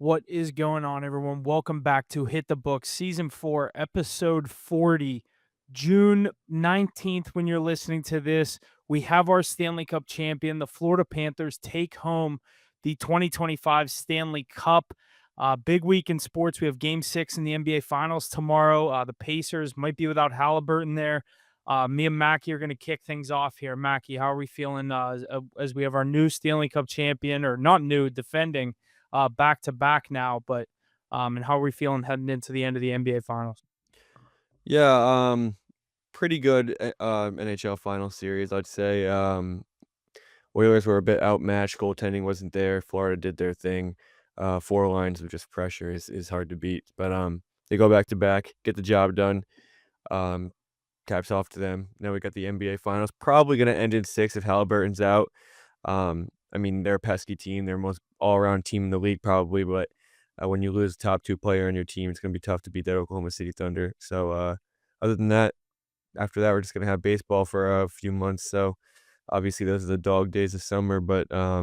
What is going on, everyone? Welcome back to Hit the Books, Season 4, Episode 40. June 19th, when you're listening to this, we have our Stanley Cup champion. The Florida Panthers take home the 2025 Stanley Cup. Big week in sports. We have Game 6 in the NBA Finals tomorrow. The Pacers might be without Halliburton there. Me and Mackie are going to kick things off here. Mackie, how are we feeling as we have our new Stanley Cup champion, or not new, defending back to back now, but and how are we feeling heading into the end of the NBA Finals? Yeah, pretty good NHL final series, I'd say. Oilers were a bit outmatched. Goaltending wasn't there. Florida did their thing. Four lines of just pressure is hard to beat. But they go back to back, get the job done. Um, Caps off to them. Now we got the NBA Finals. Probably gonna end in six if Halliburton's out. I mean, they're a pesky team. They're most all-around team in the league, probably. But when you lose the top two player on your team, it's gonna be tough to beat that Oklahoma City Thunder. So other than that, after that, we're just gonna have baseball for a few months. So obviously, those are the dog days of summer. But I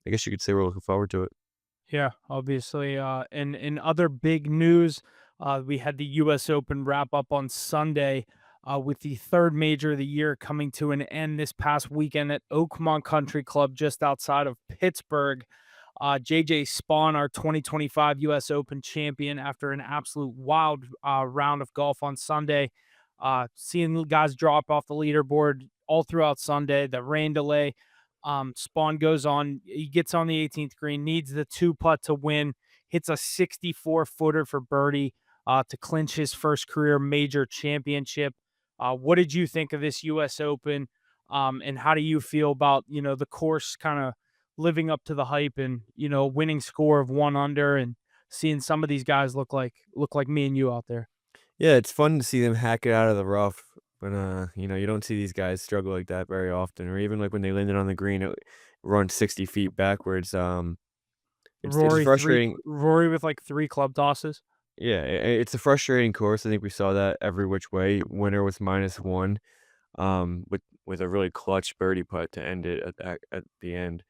guess you could say we're looking forward to it. Yeah, obviously. And in other big news, we had the U.S. Open wrap up on Sunday, with the third major of the year coming to an end this past weekend at Oakmont Country Club just outside of Pittsburgh. JJ Spawn, our 2025 U.S. Open champion, after an absolute wild round of golf on Sunday. Seeing guys drop off the leaderboard all throughout Sunday, the rain delay. Spawn goes on, he gets on the 18th green, needs the two putt to win, hits a 64 footer for birdie to clinch his first career major championship. What did you think of this U.S. Open? And how do you feel about, the course kind of living up to the hype and, winning score of one under and seeing some of these guys look like me and you out there? Yeah, it's fun to see them hack it out of the rough. But you don't see these guys struggle like that very often, or even like when they landed on the green, it run 60 feet backwards. It's frustrating. Rory with like three club tosses. Yeah, it's a frustrating course. I think we saw that every which way. Winner was -1, with a really clutch birdie putt to end it at the end.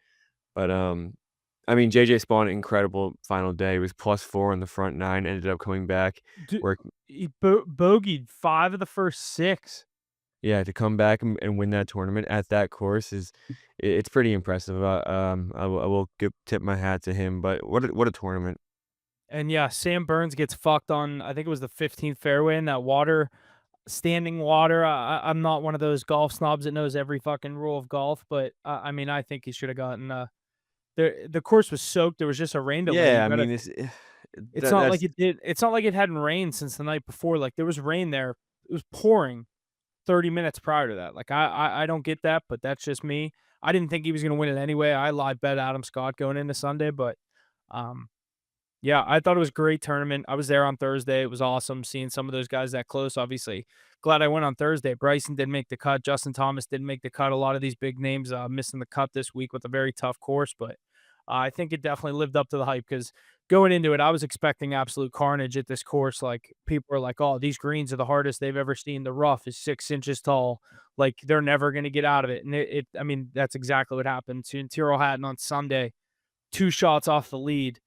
But I mean, JJ Spawn, incredible final day. He was +4 on the front nine, ended up coming back, D work He bogeyed 5 of the first 6. yeah, to come back and win that tournament at that course it's pretty impressive. I will tip my hat to him. But what a tournament! And yeah, Sam Burns gets fucked on, I think it was the 15th fairway in that water, standing water. I'm not one of those golf snobs that knows every fucking rule of golf, but, I mean, I think he should have gotten, the course was soaked, there was just a rain delay. Yeah, You I gotta mean, It's not like it's not like it hadn't rained since the night before. Like, there was rain there. It was pouring 30 minutes prior to that. Like, I don't get that, but that's just me. I didn't think he was gonna win it anyway. I live bet Adam Scott going into Sunday, but, um yeah, I thought it was a great tournament. I was there on Thursday. It was awesome seeing some of those guys that close, obviously. Glad I went on Thursday. Bryson didn't make the cut. Justin Thomas didn't make the cut. A lot of these big names missing the cut this week with a very tough course, but I think it definitely lived up to the hype because going into it, I was expecting absolute carnage at this course. Like, people were like, "Oh, these greens are the hardest they've ever seen. The rough is 6 inches tall. Like, they're never going to get out of it." And I mean, that's exactly what happened to Tyrrell Hatton on Sunday. 2 shots off the lead,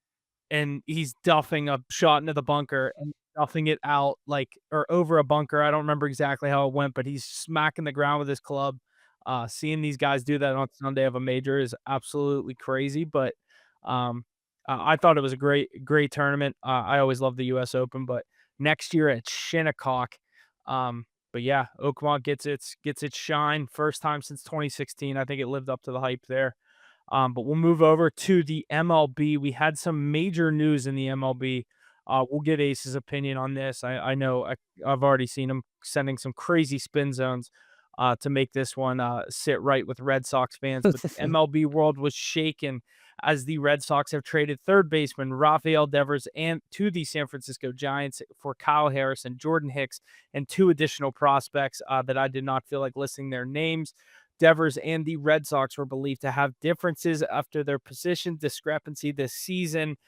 and he's duffing a shot into the bunker and duffing it out, like, or over a bunker. I don't remember exactly how it went, but he's smacking the ground with his club. Seeing these guys do that on Sunday of a major is absolutely crazy. But I thought it was a great tournament. I always love the U.S. Open, but next year at Shinnecock. But yeah, Oakmont gets its shine. First time since 2016. I think it lived up to the hype there. But we'll move over to the MLB. We had some major news in the MLB. We'll get Ace's opinion on this. I know I've already seen him sending some crazy spin zones to make this one sit right with Red Sox fans. But the MLB world was shaken as the Red Sox have traded third baseman Rafael Devers and to the San Francisco Giants for Kyle Harrison, Jordan Hicks, and two additional prospects that I did not feel like listing their names. Devers and the Red Sox were believed to have differences after their position discrepancy this season.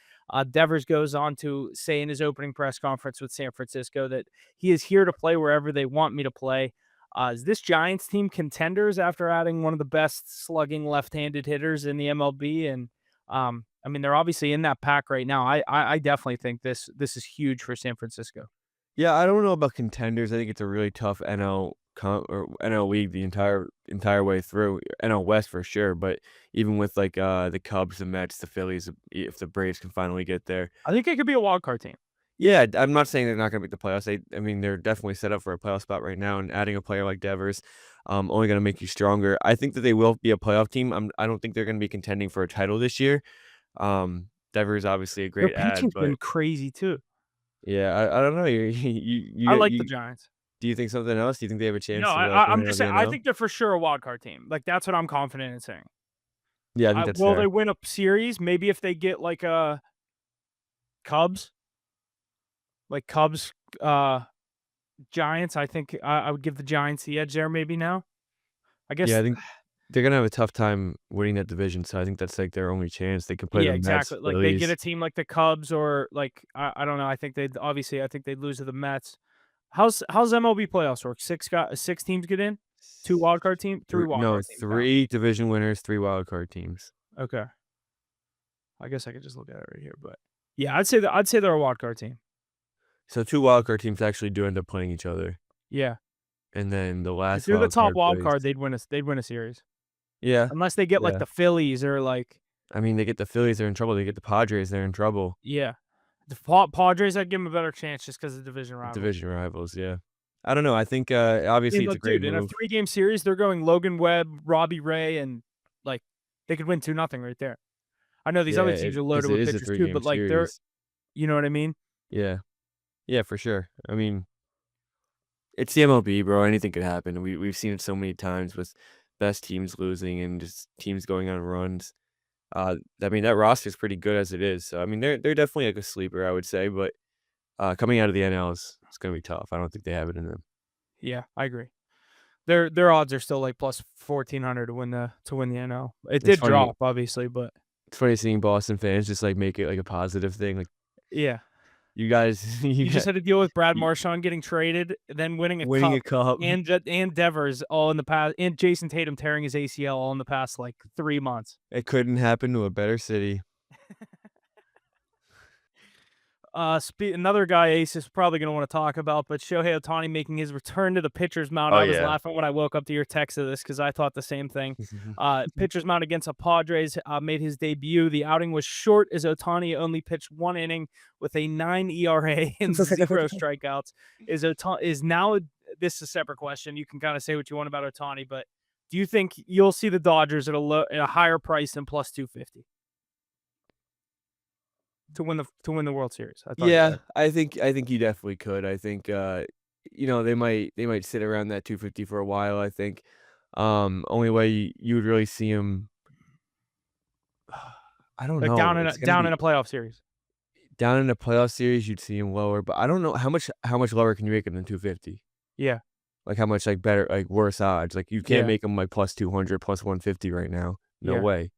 Devers goes on to say in his opening press conference with San Francisco that he is here to play wherever they want me to play. Is this Giants team contenders after adding one of the best slugging left-handed hitters in the MLB? And I mean, they're obviously in that pack right now. I definitely think this is huge for San Francisco. Yeah, I don't know about contenders. I think it's a really tough NL or NL league the entire way through. NL West for sure, but even with like the Cubs, the Mets, the Phillies, if the Braves can finally get there. I think it could be a wild card team. Yeah, I'm not saying they're not gonna make the playoffs. I mean, they're definitely set up for a playoff spot right now, and adding a player like Devers, only gonna make you stronger. I think that they will be a playoff team. I don't think they're gonna be contending for a title this year. Devers is obviously a Their great ad, pitching's but been crazy too. yeah, I don't know. I like the You Giants. do you think something else? Do you think they have a No, chance to come I'm in out of just the saying. I NL? think they're for sure a wild card team. Like that's what I'm confident in saying. Yeah, I think that's Will they fair. win a series? Maybe if they get like a Cubs, like Cubs, uh, Giants. I think I would give the Giants the edge there. Maybe now. I Yeah, guess. I think they're gonna have a tough time winning that division, so I think that's like their only chance. They could play Yeah, the Mets, exactly. Like they get Phillies. a team like the Cubs or like I don't know. I think they'd lose to the Mets. How's MLB playoffs work? Six teams get in, two wild card team, three wild No, card teams now. 3 division winners, 3 wild card teams. Okay, I guess I could just look at it right here, but yeah, I'd say they're a wild card team. So 2 wild card teams actually do end up playing each other, Yeah, and then the if last they're the wild top card wild plays. card, they'd win a series Yeah, unless they get like yeah. the Phillies or like I mean, they get the Phillies, they're in trouble. They get the Padres, they're in trouble. yeah, the Padres. I'd give them a better chance just because of division rivals. Division rivals, yeah. I don't know. I think And obviously it's a look, great dude, in a move. 3-game series, they're going Logan Webb, Robbie Ray, and like they could win 2-0 right there. I know these Yeah, other teams are because loaded it with is a pitchers too, 3-game but like they're, series. you know what I mean? Yeah, yeah, for sure. I mean, it's the MLB, bro. Anything could happen. We've seen it so many times with best teams losing and just teams going on runs. I mean, that roster is pretty good as it is. So I mean, they're definitely like a sleeper, I would say. But coming out of the NL is it's gonna be tough. I don't think they have it in them. Yeah, I agree. Their odds are still like plus 1,400 to win the NL. It It's did funny. drop, obviously, but It's funny seeing Boston fans just like make it like a positive thing. Like yeah. you guys, you You just got had to deal with Brad you, Marchand getting traded, then winning a winning a cup, cup. and Devers all in the past, and Jason Tatum tearing his ACL all in the past like 3 months. It couldn't happen to a better city. Another guy Ace is probably going to want to talk about, but Shohei Ohtani making his return to the pitcher's mound. Oh I was yeah. laughing when I woke up to your text of this because I thought the same thing. Pitcher's mound against the Padres made his debut. The outing was short as Ohtani only pitched 1 inning with a 9 ERA and 0 strikeouts. Is now this is a separate question. You can kind of say what you want about Ohtani, but do you think you'll see the Dodgers at a higher price than plus 250? To win the World Series. I thought you Yeah, would. I think you definitely could. I think they might sit around that 250 for a while, I think. Only way you would really see him I don't Like know. It's gonna down be in a playoff series. down in a playoff series, you'd see him lower, but I don't know how much lower can you make him than 250? Yeah. Like how much like better like worse odds? Like you can't Yeah. make him like plus 200, plus 150 right now. No Yeah. way.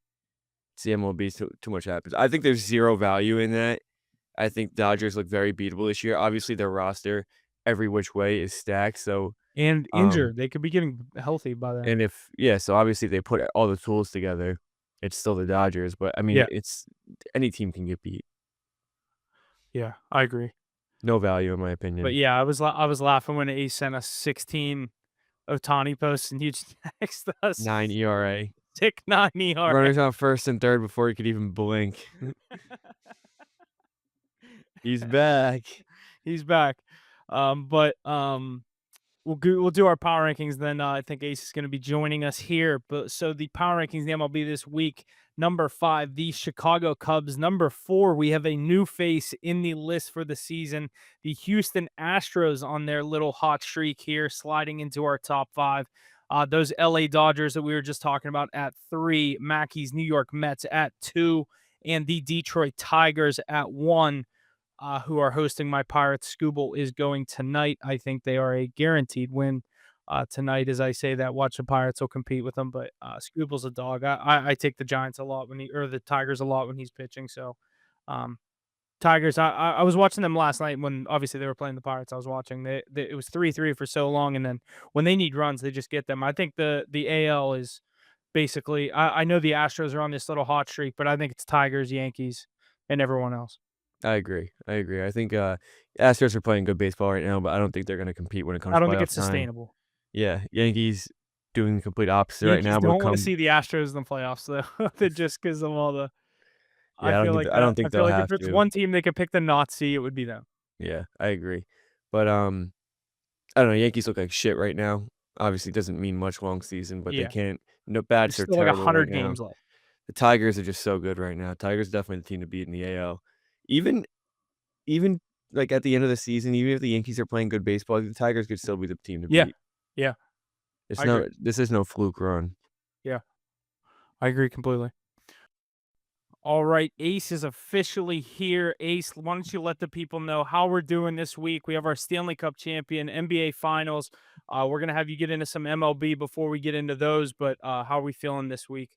It's the MLB, too much happens. I think there's zero value in that. I think Dodgers look very beatable this year. Obviously, their roster every which way is stacked. So, And um, injured. They could be getting healthy by then. and if yeah, so obviously if they put all the tools together, it's still the Dodgers. But I mean, Yeah. it's any team can get beat. Yeah. I agree. No value in my But opinion. yeah, I was laughing when Ace sent us 16 Ohtani posts and you text us 9 ERA. 6.9 ERA. Runners on first and third before he could even blink. He's back. He's back. But we'll do our power rankings. Then I think Ace is going to be joining us here. But so the power rankings, the MLB this week. Number 5, the Chicago Cubs. Number 4, we have a new face in the list for the season. The Houston Astros on their little hot streak here, sliding into our top 5. Those LA Dodgers that we were just talking about at 3, Mackey's New York Mets at 2, and the Detroit Tigers at 1. Who are hosting my Pirates. Scooble is going tonight. I think they are a guaranteed win tonight. As I say that, watch the Pirates will compete with them, but Scooble's a dog. I take the Giants a lot or the Tigers a lot when he's pitching. So, Tigers. I was watching them last night when obviously they were playing the Pirates. I was watching. It was 3-3 for so long, and then when they need runs, they just get them. I think the AL is basically. I know the Astros are on this little hot streak, but I think it's Tigers, Yankees, and everyone else. I agree. I agree. I think, Astros are playing good baseball right now, but I don't think they're gonna compete when it I comes don't think playoff it's time. sustainable. Yeah, Yankees doing the complete opposite right Yankees now, but don't wanna come see the Astros in the playoffs, though, they just 'cause of all the yeah, I don't I think feel they'll like if have it's to. one team they could pick to not see, it would be them. Yeah, I agree. But, I don't know, Yankees look like shit right now. Obviously, it doesn't mean much long season, but they Yeah. can't no, There's bats are still like terrible right 100 now. games left. The Tigers are just so good right now. Tigers are definitely the team to beat in the AL. Even even, like, at the end of the season, even if the Yankees are playing good baseball, the Tigers could still be the team to Yeah. beat. Yeah. It's I agree. no this is no fluke run. Yeah. I agree completely. All right, Ace is officially here. Ace, why don't you let the people know how we're doing this week? We have our Stanley Cup champion, NBA Finals. We're gonna have you get into some MLB before we get into those, but how are we feeling this week?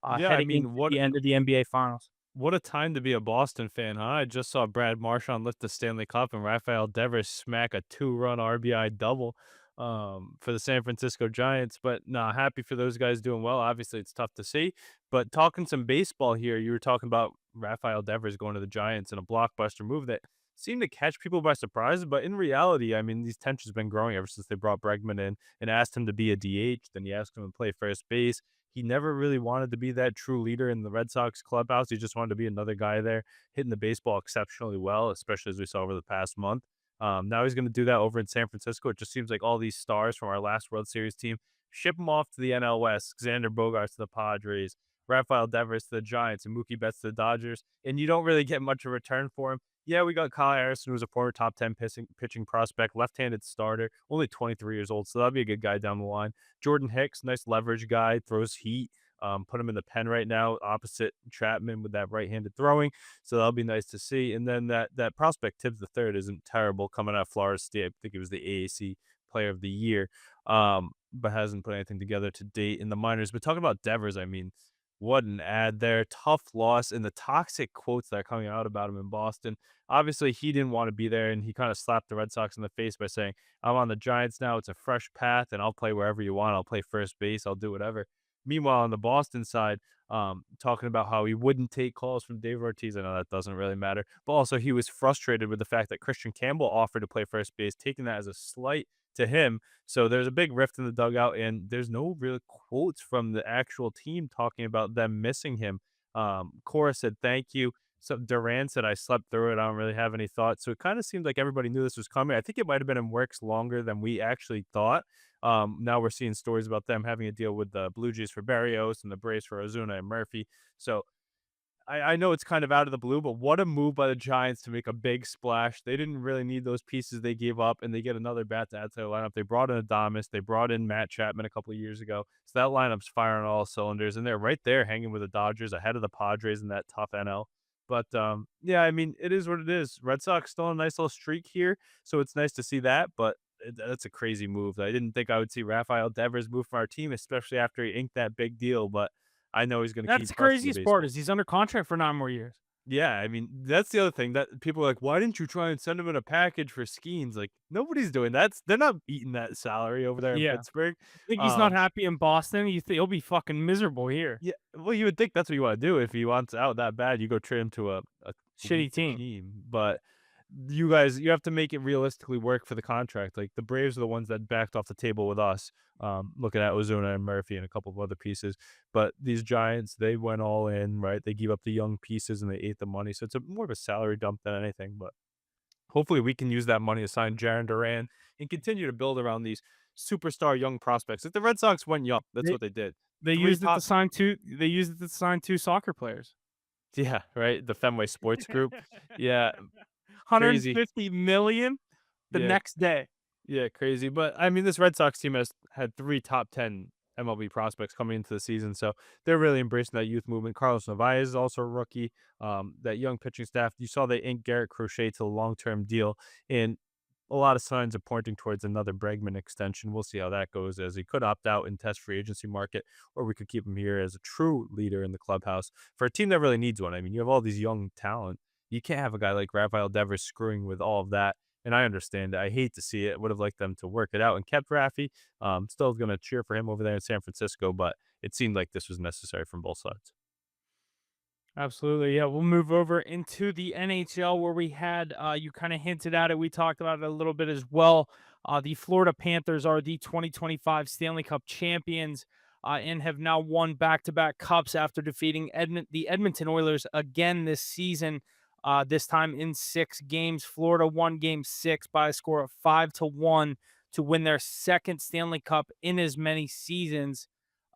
Yeah, I Heading into mean, what the end of the NBA Finals. what a time to be a Boston fan, huh? I just saw Brad Marchand lift the Stanley Cup and Rafael Devers smack a two-run RBI double for the San Francisco Giants. But nah, happy for those guys doing well. Obviously, it's tough to see. But talking some baseball here, you were talking about Rafael Devers going to the Giants in a blockbuster move that seemed to catch people by surprise. But in reality, I mean, these tensions have been growing ever since they brought Bregman in and asked him to be a DH. Then you asked him to play first base. He never really wanted to be that true leader in the Red Sox clubhouse. He just wanted to be another guy there, hitting the baseball exceptionally well, especially as we saw over the past month. Now he's going to do that over in San Francisco. It just seems like all these stars from our last World Series team ship him off to the NL West. Xander Bogaerts to the Padres, Rafael Devers to the Giants, and Mookie Betts to the Dodgers. And you don't really get much of a return for him. Yeah, we got Kyle Harrison, who's a former top 10 pitching prospect, left-handed starter, only 23 years old, so that'll be a good guy down the line. Jordan Hicks, nice leverage guy, throws heat. Put him in the pen right now, opposite Chapman with that right-handed throwing. So that'll be nice to see. And then that prospect Tibbs the third isn't terrible coming out of Florida State. I think it was the AAC Player of the Year, but hasn't put anything together to date in the minors. But talking about Devers, I mean, what an ad there. Tough loss and the toxic quotes that are coming out about him in Boston. Obviously, he didn't want to be there, and he kind of slapped the Red Sox in the face by saying, I'm on the Giants now. It's a fresh path, and I'll play wherever you want. I'll play first base. I'll do whatever. Meanwhile, on the Boston side, talking about how he wouldn't take calls from Dave Ortiz. I know that doesn't really matter, but also he was frustrated with the fact that Christian Campbell offered to play first base, taking that as a slight to him. So there's a big rift in the dugout, and there's no real quotes from the actual team talking about them missing him. Cora said, thank you. So Duran said, I slept through it. I don't really have any thoughts. So it kind of seemed like everybody knew this was coming. I think it might have been in works longer than we actually thought. Now we're seeing stories about them having a deal with the Blue Jays for Barrios and the Braves for Ozuna and Murphy. So I know it's kind of out of the blue, but what a move by the Giants to make a big splash. They didn't really need those pieces they gave up, and they get another bat to add to their lineup. They brought in Adames. They brought in Matt Chapman a couple of years ago. So that lineup's firing all cylinders, and they're right there hanging with the Dodgers ahead of the Padres in that tough NL. But yeah, I mean, it is what it is. Red Sox still on a nice little streak here, so it's nice to see that, but that's a crazy move. I didn't think I would see Rafael Devers move from our team, especially after he inked that big deal, but I know he's going to That's keep the crushing the craziest part baseball. is he's under contract for 9 more years. Yeah, I mean, that's the other thing that people are like, why didn't you try and send him in a package for Skeens? Like, nobody's doing that. They're not eating that salary over there in Yeah. Pittsburgh. Think he's not Um, happy in Boston? You think he'll be fucking miserable here. yeah, well, you would think that's what you want to do. If he wants out that bad, you go trade him to a Shitty weak team. team. But you guys, you have to make it realistically work for the contract. Like the Braves are the ones that backed off the table with us, looking at Ozuna and Murphy and a couple of other pieces. But these Giants, they went all in, right? They gave up the young pieces and they ate the money. So it's more of a salary dump than anything. But hopefully we can use that money to sign Jaron Duran and continue to build around these superstar young prospects. Like the Red Sox went young. That's They what they did. they Three used it to top, sign 2 they used it to sign 2 soccer players. yeah, right. The Fenway Sports Group. Yeah, crazy. 150,000,000 the Yeah, next day. yeah, crazy. But I mean, this Red Sox team has had three top 10 MLB prospects coming into the season. So they're really embracing that youth movement. Carlos Narvaez is also a rookie. That young pitching staff, you saw they inked Garrett Crochet to a long term deal. And a lot of signs are pointing towards another Bregman extension. We'll see how that goes, as he could opt out and test free agency market, or we could keep him here as a true leader in the clubhouse for a team that really needs one. I mean, you have all these young talent. You can't have a guy like Rafael Devers screwing with all of that. And I understand it. I hate to see it. Would have liked them to work it out and kept Raffy. Still going to cheer for him over there in San Francisco, but it seemed like this was necessary from both sides. Absolutely. Yeah. We'll move over into the NHL where we had, you kind of hinted at it. We talked about it a little bit as well. The Florida Panthers are the 2025 Stanley Cup champions and have now won back to back cups after defeating the Edmonton Oilers again this season, this time in 6 games. Florida won game 6 by a score of 5-1 to win their second Stanley Cup in as many seasons.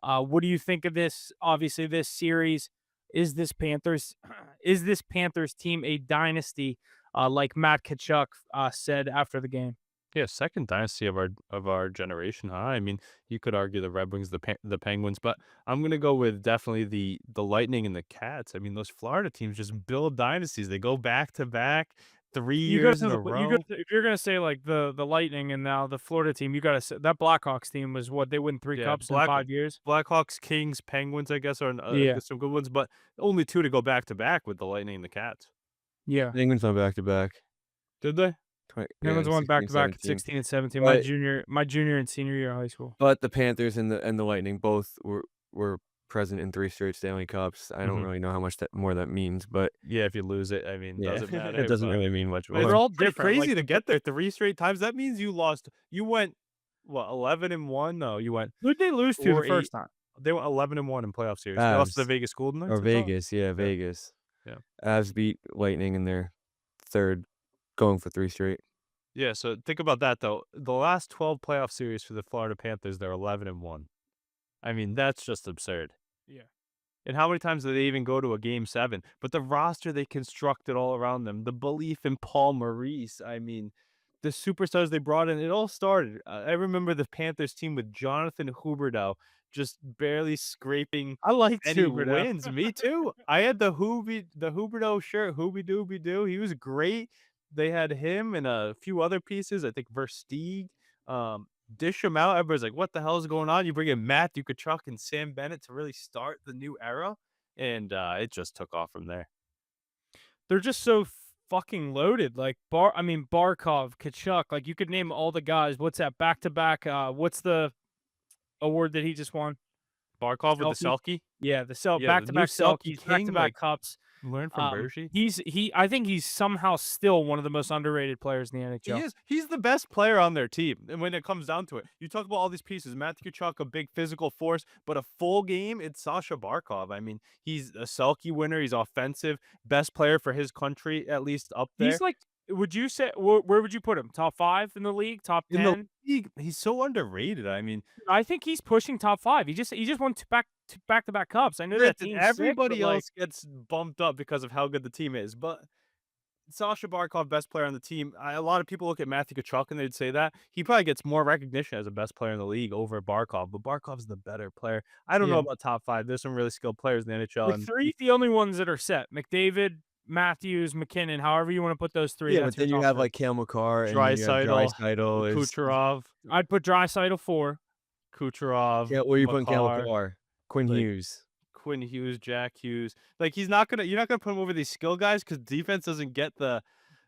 What do you think of this? Obviously, this series. Is this Panthers is this Panthers team a dynasty, like Matt Tkachuk said after the game? Yeah, second dynasty of our generation, huh? I mean, you could argue the Red Wings, the Penguins, but I'm gonna go with definitely the Lightning and the Cats. I mean, those Florida teams just build dynasties. They go back to back, three You gotta years in say a you got row. if you're gonna say like the Lightning and now the Florida team, you gotta say that Blackhawks team was what they win 3 cups in 5 years. Blackhawks, Kings, Penguins, I guess, are Yeah, some good ones, but only two to go back to back with the Lightning and the Cats. yeah. Penguins went back to back. Did they? Yeah, Penguins won 16, back to back at 17. 16 and 17. My But junior and senior year of high school. the Panthers and the Lightning both were present in 3 straight Stanley Cups. I don't Mhm. really know how much that means, but Yeah, if you lose it, I mean, yeah, doesn't it matter, doesn't but really mean much but it's They're more. all pretty different. crazy Like to get there 3 straight times. That means you went, what, 11-1? No, you went who'd they lose to the 4-8. first time? They went 11-1 in playoff series. They lost to the Avs Vegas Golden or Knights, I thought? Vegas, yeah, Yeah, Vegas. yeah. Avs beat Lightning in their 3rd, going for 3 straight. Yeah, so think about that, though. The last 12 playoff series for the Florida Panthers, they're 11-1. I mean, that's just absurd. Yeah. And how many times did they even go to a game 7? But the roster they constructed all around them, the belief in Paul Maurice, I mean, the superstars they brought in, it all started. I remember the Panthers team with Jonathan Huberdeau just barely scraping I liked any Huberdeau. wins. Me too. I had the Huberdeau shirt, Hooby Dooby Doo. He was great. They had him and a few other pieces. I think Versteeg. Dish him out. Everybody's like, "What the hell is going on?" You bring in Matthew Tkachuk and Sam Bennett to really start the new era, and it just took off from there. They're just so fucking loaded. Like Barkov, Kachuk. Like you could name all the guys. What's that back to back? What's the award that he just won? Barkov with the Selkie. Selkie, Yeah, yeah, back the to new back Selkie Selkies, back to king. back Like, cups. learn from Bergie. I think he's somehow still one of the most underrated players in the He NHL. is. He's the best player on their team. And when it comes down to it, you talk about all these pieces. Matthew Tkachuk, a big physical force, but a full game, it's Sasha Barkov. I mean, he's a Selkie winner. He's offensive, best player for his country, at least up there. He's like, would you say where would you put him? Top 5 in the league? Top In the 10? league, he's so underrated. I mean, I think he's pushing top 5. He just won back to back cups. I know that granted, team's sick, but everybody like else gets bumped up because of how good the team is, but Sasha Barkov, best player on the team. A lot of people look at Matthew Tkachuk and they'd say that he probably gets more recognition as a best player in the league over Barkov, but Barkov's the better player. I don't know yeah. about top 5. There's some really skilled players in the NHL, Like and 3 the only ones that are set. McDavid, Matthews, McKinnon, however you want to put those 3, Yeah, that's but your then you top have, 3. like, Cale Makar and you have Draisaitl, Draisaitl is Kucherov, I'd put Draisaitl 4. Kucherov, Where you putting Cale Makar, Makar? Quinn like Hughes. Quinn Hughes, Jack Hughes. Like you're not gonna put him over these skill guys because defense doesn't get the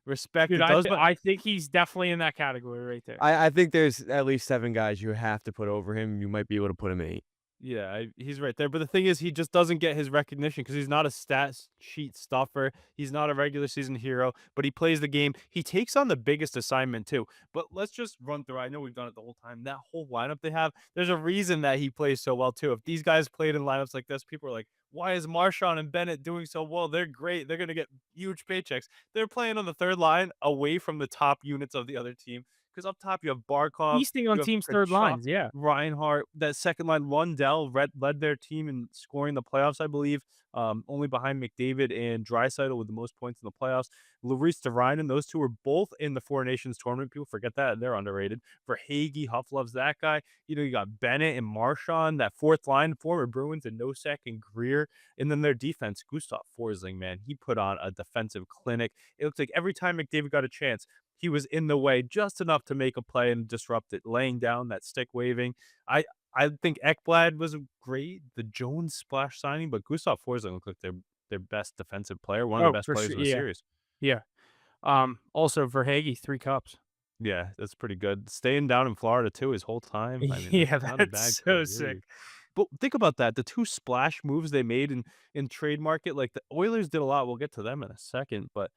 respect Dude, it does. But I think he's definitely in that category right there. I think there's at least 7 guys you have to put over him. You might be able to put him 8. yeah, he's right there. But the thing is, he just doesn't get his recognition because he's not a stat sheet stuffer. He's not a regular season hero, but he plays the game. He takes on the biggest assignment too. But let's just run through. I know we've done it the whole time. That whole lineup they have, there's a reason that he plays so well too. If these guys played in lineups like this, people are like, why is Marchand and Bennett doing so well? They're great. They're going to get huge paychecks. They're playing on the third line away from the top units of the other team. Because up top, you have Barkov, Feasting on you have teams' third Kachuk, lines, yeah. Reinhart. That second line, Lundell led their team in scoring the playoffs, I believe, only behind McDavid and Draisaitl with the most points in the playoffs. Luis Ryan, those two were both in the Four Nations tournament. People forget that. They're underrated. Verhaeghe, Huff loves that guy. You know, you got Bennett and Marchand, that fourth line, former Bruins, and Nosek and Greer. And then their defense, Gustav Forsling, man, he put on a defensive clinic. It looked like every time McDavid got a chance, he was in the way just enough to make a play and disrupt it, laying down that stick waving. I think Ekblad was great, the Jones splash signing, but Gustav Forsling looked like their best defensive player, one of Oh, the best for players sure. in the Yeah. series. Yeah. Also Verhaeghe, 3 cups. Yeah, that's pretty good. Staying down in Florida too his whole time. I mean, Yeah, that's not a bad that's so career. sick. But think about that, the 2 splash moves they made in trade market, like, the Oilers did a lot, we'll get to them in a second, but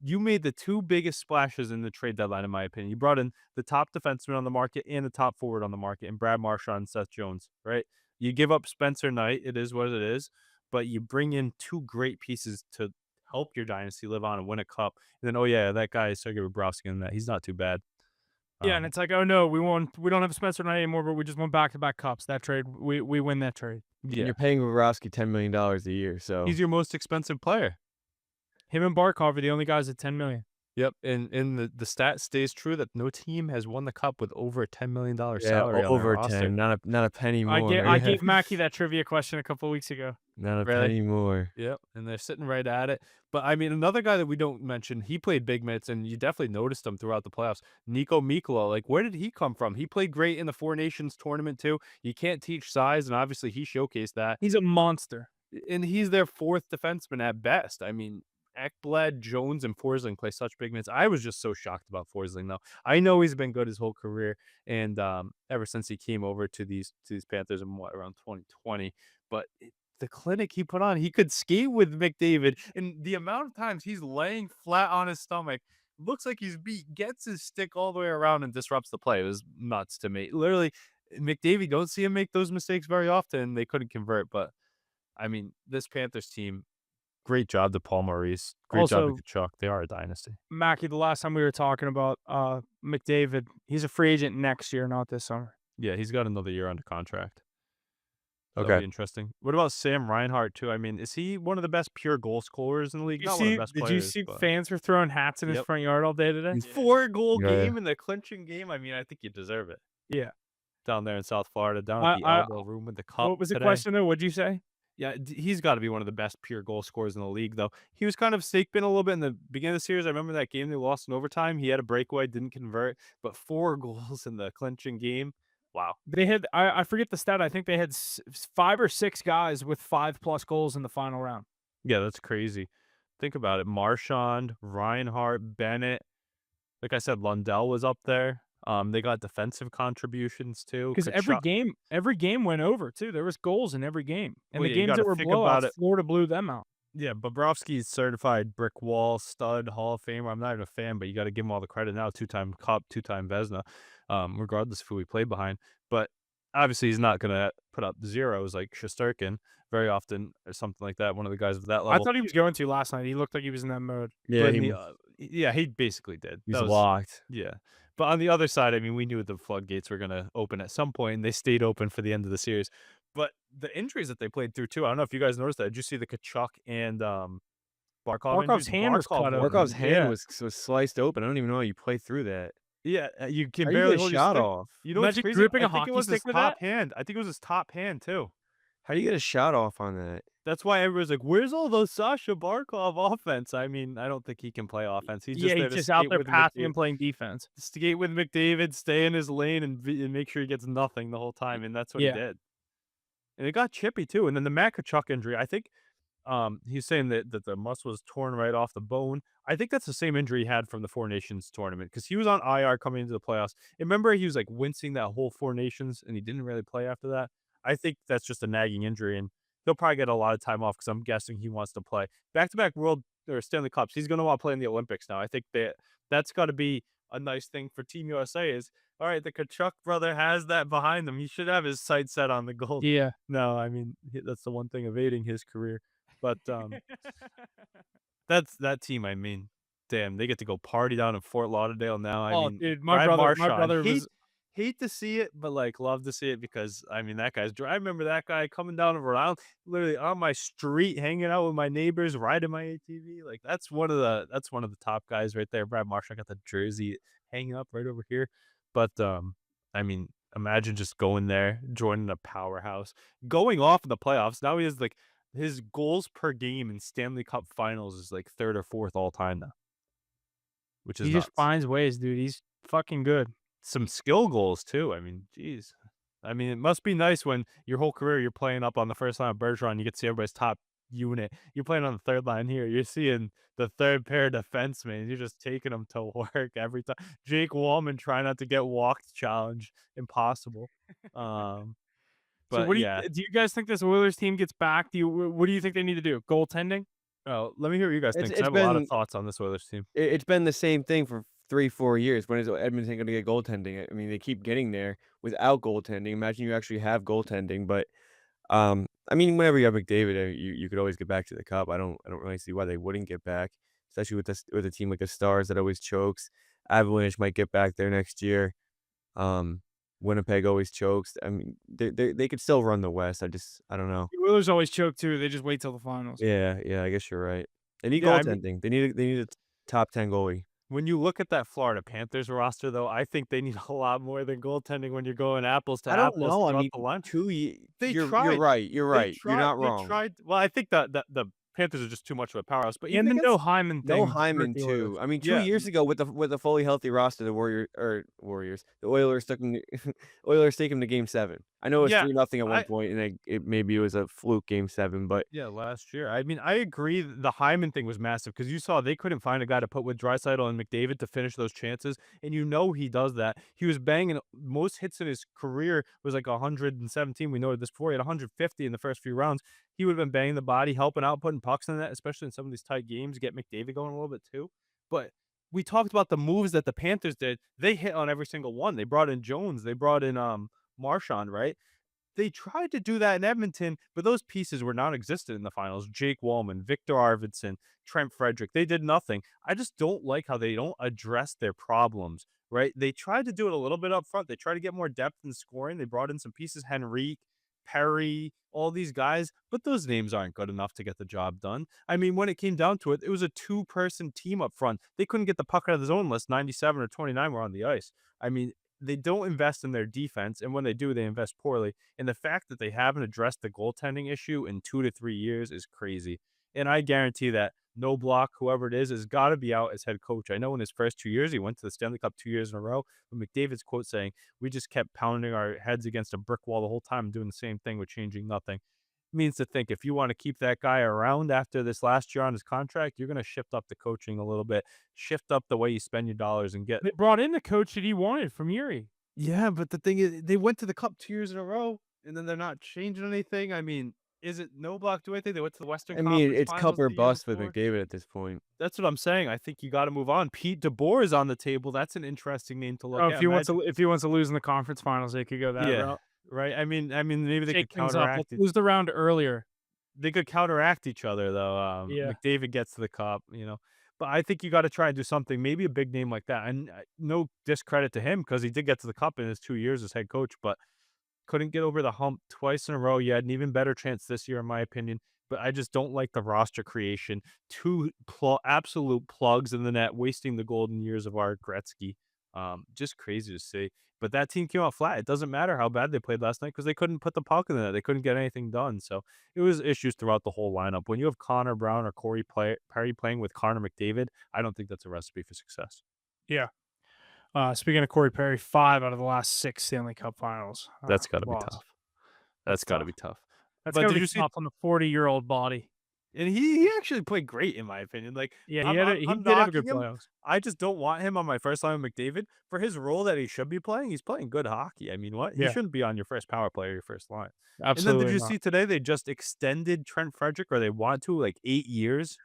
you made the 2 biggest splashes in the trade deadline, in my opinion. You brought in the top defenseman on the market and the top forward on the market in Brad Marchand and Seth Jones, right? You give up Spencer Knight, it is what it is, but you bring in 2 great pieces to help your dynasty live on and win a cup, and then, "Oh, yeah, that guy is Sergei Bobrovsky and that he's not too bad." Yeah, and Um, it's like, "Oh, no, we don't have Spencer Knight anymore, but we just won back-to-back cups." That trade, we win that trade. And yeah. you're paying Bobrovsky $10 million a year, so He's your most expensive player. Him and Barkov are the only guys at 10 million. Yep, and the stat stays true that no team has won the cup with over a $10 million yeah, salary on their over roster. 10, not a penny I more. gave Mackie that trivia question a couple weeks ago. Not a Really? penny more. Yep, and they're sitting right at it. But, I mean, another guy that we don't mention, he played big minutes, and you definitely noticed him throughout the playoffs, Nico Mikkola. Like, where did he come from? He played great in the Four Nations tournament too. You can't teach size, and obviously he showcased that. He's a monster. And he's their 4th defenseman at best. I mean, Ekblad, Jones, and Forsling play such big minutes. I was just so shocked about Forsling, though. I know he's been good his whole career, and ever since he came over to these Panthers in around 2020. But the clinic he put on, he could skate with McDavid, and the amount of times he's laying flat on his stomach, looks like he's beat, gets his stick all the way around and disrupts the play. It was nuts to me. Literally, McDavid, don't see him make those mistakes very often. They couldn't convert, but I mean, this Panthers team, great job to Paul Maurice. Great job to Also, Kachuk. They are a dynasty. Mackie, the last time we were talking about McDavid, he's a free agent next year, not this summer. Yeah, he's got another year under contract. That'll Okay. be interesting. What about Sam Reinhart too? I mean, is he one of the best pure goal scorers in the league? Not one of the best Did you players, see but fans were throwing hats in his Yep. front yard all day today? his 4-goal Yeah. game in the clinching game. I mean, I think you deserve it. Yeah. Down there in South Florida, down I at the I elbow room with the cup What was the today. question though? What'd you say? Yeah, he's got to be one of the best pure goal scorers in the league, though. He was kind of snake bitten a little bit in the beginning of the series. I remember that game they lost in overtime. He had a breakaway, didn't convert, but 4 goals in the clinching game. Wow. They had I forget the stat. I think they had 5 or 6 guys with 5+ goals in the final round. Yeah, that's crazy. Think about it. Marchand, Reinhart, Bennett. Like I said, Lundell was up there. They got defensive contributions too. Because every game went over too. There was goals in every game. And Well, the yeah, you games that gotta were think about blowouts, it. Florida blew them out. Yeah, Bobrovsky's certified brick wall stud Hall of Famer. I'm not even a fan, but you got to give him all the credit now. 2-time Cup, 2-time Vezina, regardless of who he played behind. But obviously, he's not gonna put up zeros like Shesterkin very often or something like that. One of the guys of that I level. thought he was going to last night. He looked like he was in that mode. Yeah, But he yeah, he basically did. he's That was locked. Yeah. But on the other side, I mean, we knew the floodgates were gonna open at some point, and they stayed open for the end of the series. But the injuries that they played through too, I don't know if you guys noticed that. Did you see the Kachuk and Barkov Barkov's injuries? hand was cut open. Barkov's hand Yeah. was sliced open. I don't even know how you play through that. Yeah, you can How do you barely get a hold your shot stick. off? You know what's Imagine crazy? gripping I a think hockey it was stick his with top that. hand. I think it was his top hand too. How do you get a shot off on that? That's why everyone's like, "Where's all those Sasha Barkov offense?" I mean, I don't think he can play offense. He's just Yeah, there he's to just out skate there with passing McDavid. and playing defense. Skate with McDavid, stay in his lane, and make sure he gets nothing the whole time, and that's what he Yeah. did. And it got chippy too. And then the Matt Kachuk injury, I think, he's saying that the muscle was torn right off the bone. I think that's the same injury he had from the Four Nations tournament because he was on IR coming into the playoffs. And remember, he was like wincing that whole Four Nations, and he didn't really play after that. I think that's just a nagging injury, and he'll probably get a lot of time off because I'm guessing he wants to play back-to-back World or Stanley Cups. He's going to want to play in the Olympics now. I think that's got to be a nice thing for Team USA. Is all right. The Kachuk brother has that behind him. He should have his sights set on the gold. Yeah. No, I mean that's the one thing evading his career. But that's that team. I mean, damn, they get to go party down in Fort Lauderdale now. I Oh, mean, dude, Brad my Marchand, brother was hate to see it, but like love to see it because I mean that guy's. I remember that guy coming down to Rhode Island, literally on my street, hanging out with my neighbors, riding my ATV. Like that's one of the top guys right there. Brad Marchand got the jersey hanging up right over here. But I mean, imagine just going there, joining a powerhouse, going off in the playoffs. Now he has like his goals per game in Stanley Cup Finals is like 3rd or 4th all time now, which is he nuts. just finds ways, dude. He's fucking good. Some skill goals too. I mean, geez. I mean, it must be nice when your whole career you're playing up on the first line of Bergeron, you get to see everybody's top unit. You're playing on the third line here. You're seeing the third pair defensemen. You're just taking them to work every time. Jake Wallman trying not to get walked challenge. Impossible. But So but what yeah. do you guys think this Oilers team gets back? What do you think they need to do? Goaltending? Oh, let me hear what you guys It's think, 'cause I it's have a lot of been thoughts on this Oilers team. it's been the same thing for 3, 4 years. When is Edmonton gonna get goaltending? I mean, they keep getting there without goaltending. Imagine you actually have goaltending, but, I mean, whenever you have McDavid, you could always get back to the cup. I don't really see why they wouldn't get back, especially with a team like the Stars that always chokes. Avalanche might get back there next year. Um, Winnipeg always chokes. I mean, they could still run the West. I don't know. The Oilers always choke too. They just wait till the finals. Yeah, yeah, I guess you're right. They need Yeah, I mean, goaltending. They need a top 10 goalie. when you look at that Florida Panthers roster, though, I think they need a lot more than goaltending when you're going apples to I don't apples know. I throughout mean, the line. 2 ye They you're tried. right, you're right. You're not They wrong. tried well, I think that the Panthers are just too much of a powerhouse, but even And the no against Hyman No thing hurt Hyman the Oilers. too. I mean, 2 yeah, years ago with a fully healthy roster, the the Oilers took him Oilers take him to game 7. I know it was yeah, 3-0 at one I point, and maybe it was a fluke game 7, but yeah, last year. I mean, I agree the Hyman thing was massive because you saw they couldn't find a guy to put with Draisaitl and McDavid to finish those chances, and you know he does that. He was banging most hits in his career was like 117. We noted this before. He had 150 in the first few rounds. He would have been banging the body, helping out, putting pucks in that, especially in some of these tight games, get McDavid going a little bit too. But we talked about the moves that the Panthers did. They hit on every single one. They brought in Jones. They brought in Marchand, right? They tried to do that in Edmonton, but those pieces were non-existent in the finals. Jake Wallman, Victor Arvidsson, Trent Frederick, they did nothing. I just don't like how they don't address their problems, right? They tried to do it a little bit up front. They tried to get more depth in scoring. They brought in some pieces, Henrique, Perry, all these guys, but those names aren't good enough to get the job done. I mean, when it came down to it, it was a two-person team up front. They couldn't get the puck out of the zone unless 97 or 29 were on the ice. I mean, they don't invest in their defense, and when they do, they invest poorly. And the fact that they haven't addressed the goaltending issue in 2 to 3 years is crazy. And I guarantee that no block, whoever it is, has got to be out as head coach. I know in his first 2 years, he went to the Stanley Cup 2 years in a row. But McDavid's quote saying, "We just kept pounding our heads against a brick wall the whole time, doing the same thing with changing nothing." Means to think if you want to keep that guy around after this last year on his contract, you're going to shift up the coaching a little bit, shift up the way you spend your dollars, and get. They brought in the coach that he wanted from Yuri. Yeah, but the thing is, they went to the cup 2 years in a row, and then they're not changing anything. I mean, is it no block do anything? They went to the Western I mean, Conference it's cup Finals or the year bust with before. McDavid at this point. That's what I'm saying. I think you got to move on. Pete DeBoer is on the table. That's an interesting name to look Oh, at. if he wants to lose in the conference finals, they could go that Yeah, route. right. I mean, maybe they Shake could things up. counteract Let's it. lose the round earlier. They could counteract each other though. Yeah. McDavid gets to the cup, but I think you got to try and do something. Maybe a big name like that. And no discredit to him because he did get to the cup in his 2 years as head coach, but couldn't get over the hump twice in a row. You had an even better chance this year, in my opinion. But I just don't like the roster creation. Two absolute plugs in the net, wasting the golden years of our Gretzky. Just crazy to see. But that team came out flat. It doesn't matter how bad they played last night because they couldn't put the puck in the net. They couldn't get anything done. So it was issues throughout the whole lineup. When you have Connor Brown or Perry playing with Connor McDavid, I don't think that's a recipe for success. Yeah. Speaking of Corey Perry, 5 out of the last 6 Stanley Cup Finals. That's got to be lost. tough. That's That's got to tough. be tough. That's But got to did be you see? tough on the 40-year-old body. And he actually played great, in my opinion. Like, Yeah, he I'm did have a good knocking him. playoffs. I just don't want him on my first line with McDavid. For his role that he should be playing, he's playing good hockey. I mean, what? He Yeah. shouldn't be on your first power play or your first line. Absolutely And then did you not. see today they just extended Trent Frederick, or they want to, like 8 years?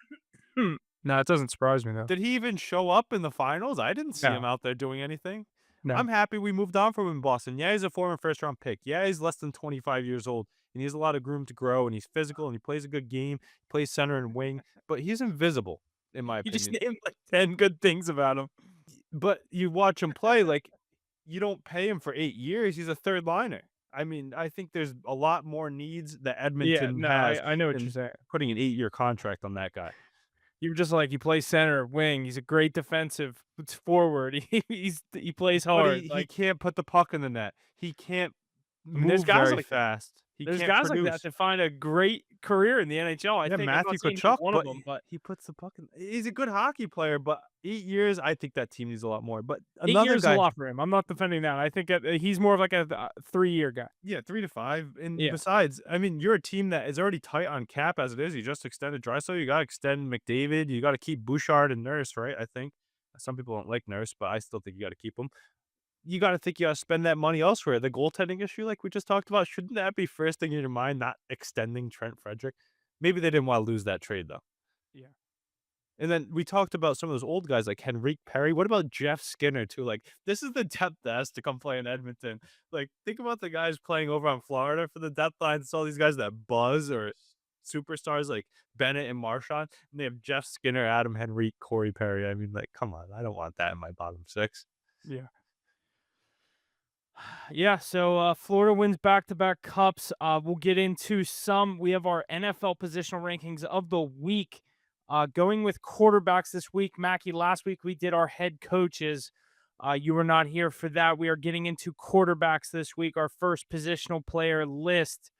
No, it doesn't surprise me, though. Did he even show up in the finals? I didn't see him No. out there doing anything. No. I'm happy we moved on from him in Boston. Yeah, he's a former first-round pick. Yeah, he's less than 25 years old, and he has a lot of room to grow, and he's physical, and he plays a good game, plays center and wing, but he's invisible, in my You just opinion. named like 10 good things about him. But you watch him play, like, you don't pay him for 8 years. He's a third liner. I mean, I think there's a lot more needs that Yeah, Edmonton no, has I know what than you're saying. putting an 8-year contract on that guy. You were just like, he plays center, wing. He's a great defensive forward. He plays But hard. he Like, can't put the puck in the net. He can't and there's move guys very like that. fast. He There's can't guys produce. like that that find a great career in the NHL. I Yeah, think I'm Matthew not saying he's Tkachuk, one of but them, but he puts the puck in. He's a good hockey player, but 8 years, I think that team needs a lot more. But 8 another years is guy, a lot for him. I'm not defending that. I think he's more of like a 3-year guy. yeah, 3 to 5. And Yeah. besides, I mean, you're a team that is already tight on cap as it is. You just extended Draisaitl. You got to extend McDavid. You got to keep Bouchard and Nurse, right? I think some people don't like Nurse, but I still think you got to keep him. you got to think you got to spend that money elsewhere. The goaltending issue, like we just talked about, shouldn't that be first thing in your mind? Not extending Trent Frederick. Maybe they didn't want to lose that trade though. Yeah. And then we talked about some of those old guys like Henrique Perry. What about Jeff Skinner too? Like this is the depth that has to come play in Edmonton. Like think about the guys playing over on Florida for the depth line. It's all these guys that buzz or superstars like Bennett and Marchand. And they have Jeff Skinner, Adam Henrique, Corey Perry. I mean, like, come on. I don't want that in my bottom six. Yeah. Yeah, so Florida wins back-to-back cups. We'll get into some. We have our NFL positional rankings of the week. Going with quarterbacks this week. Mackie, last week we did our head coaches. You were not here for that. We are getting into quarterbacks this week. Our first positional player list.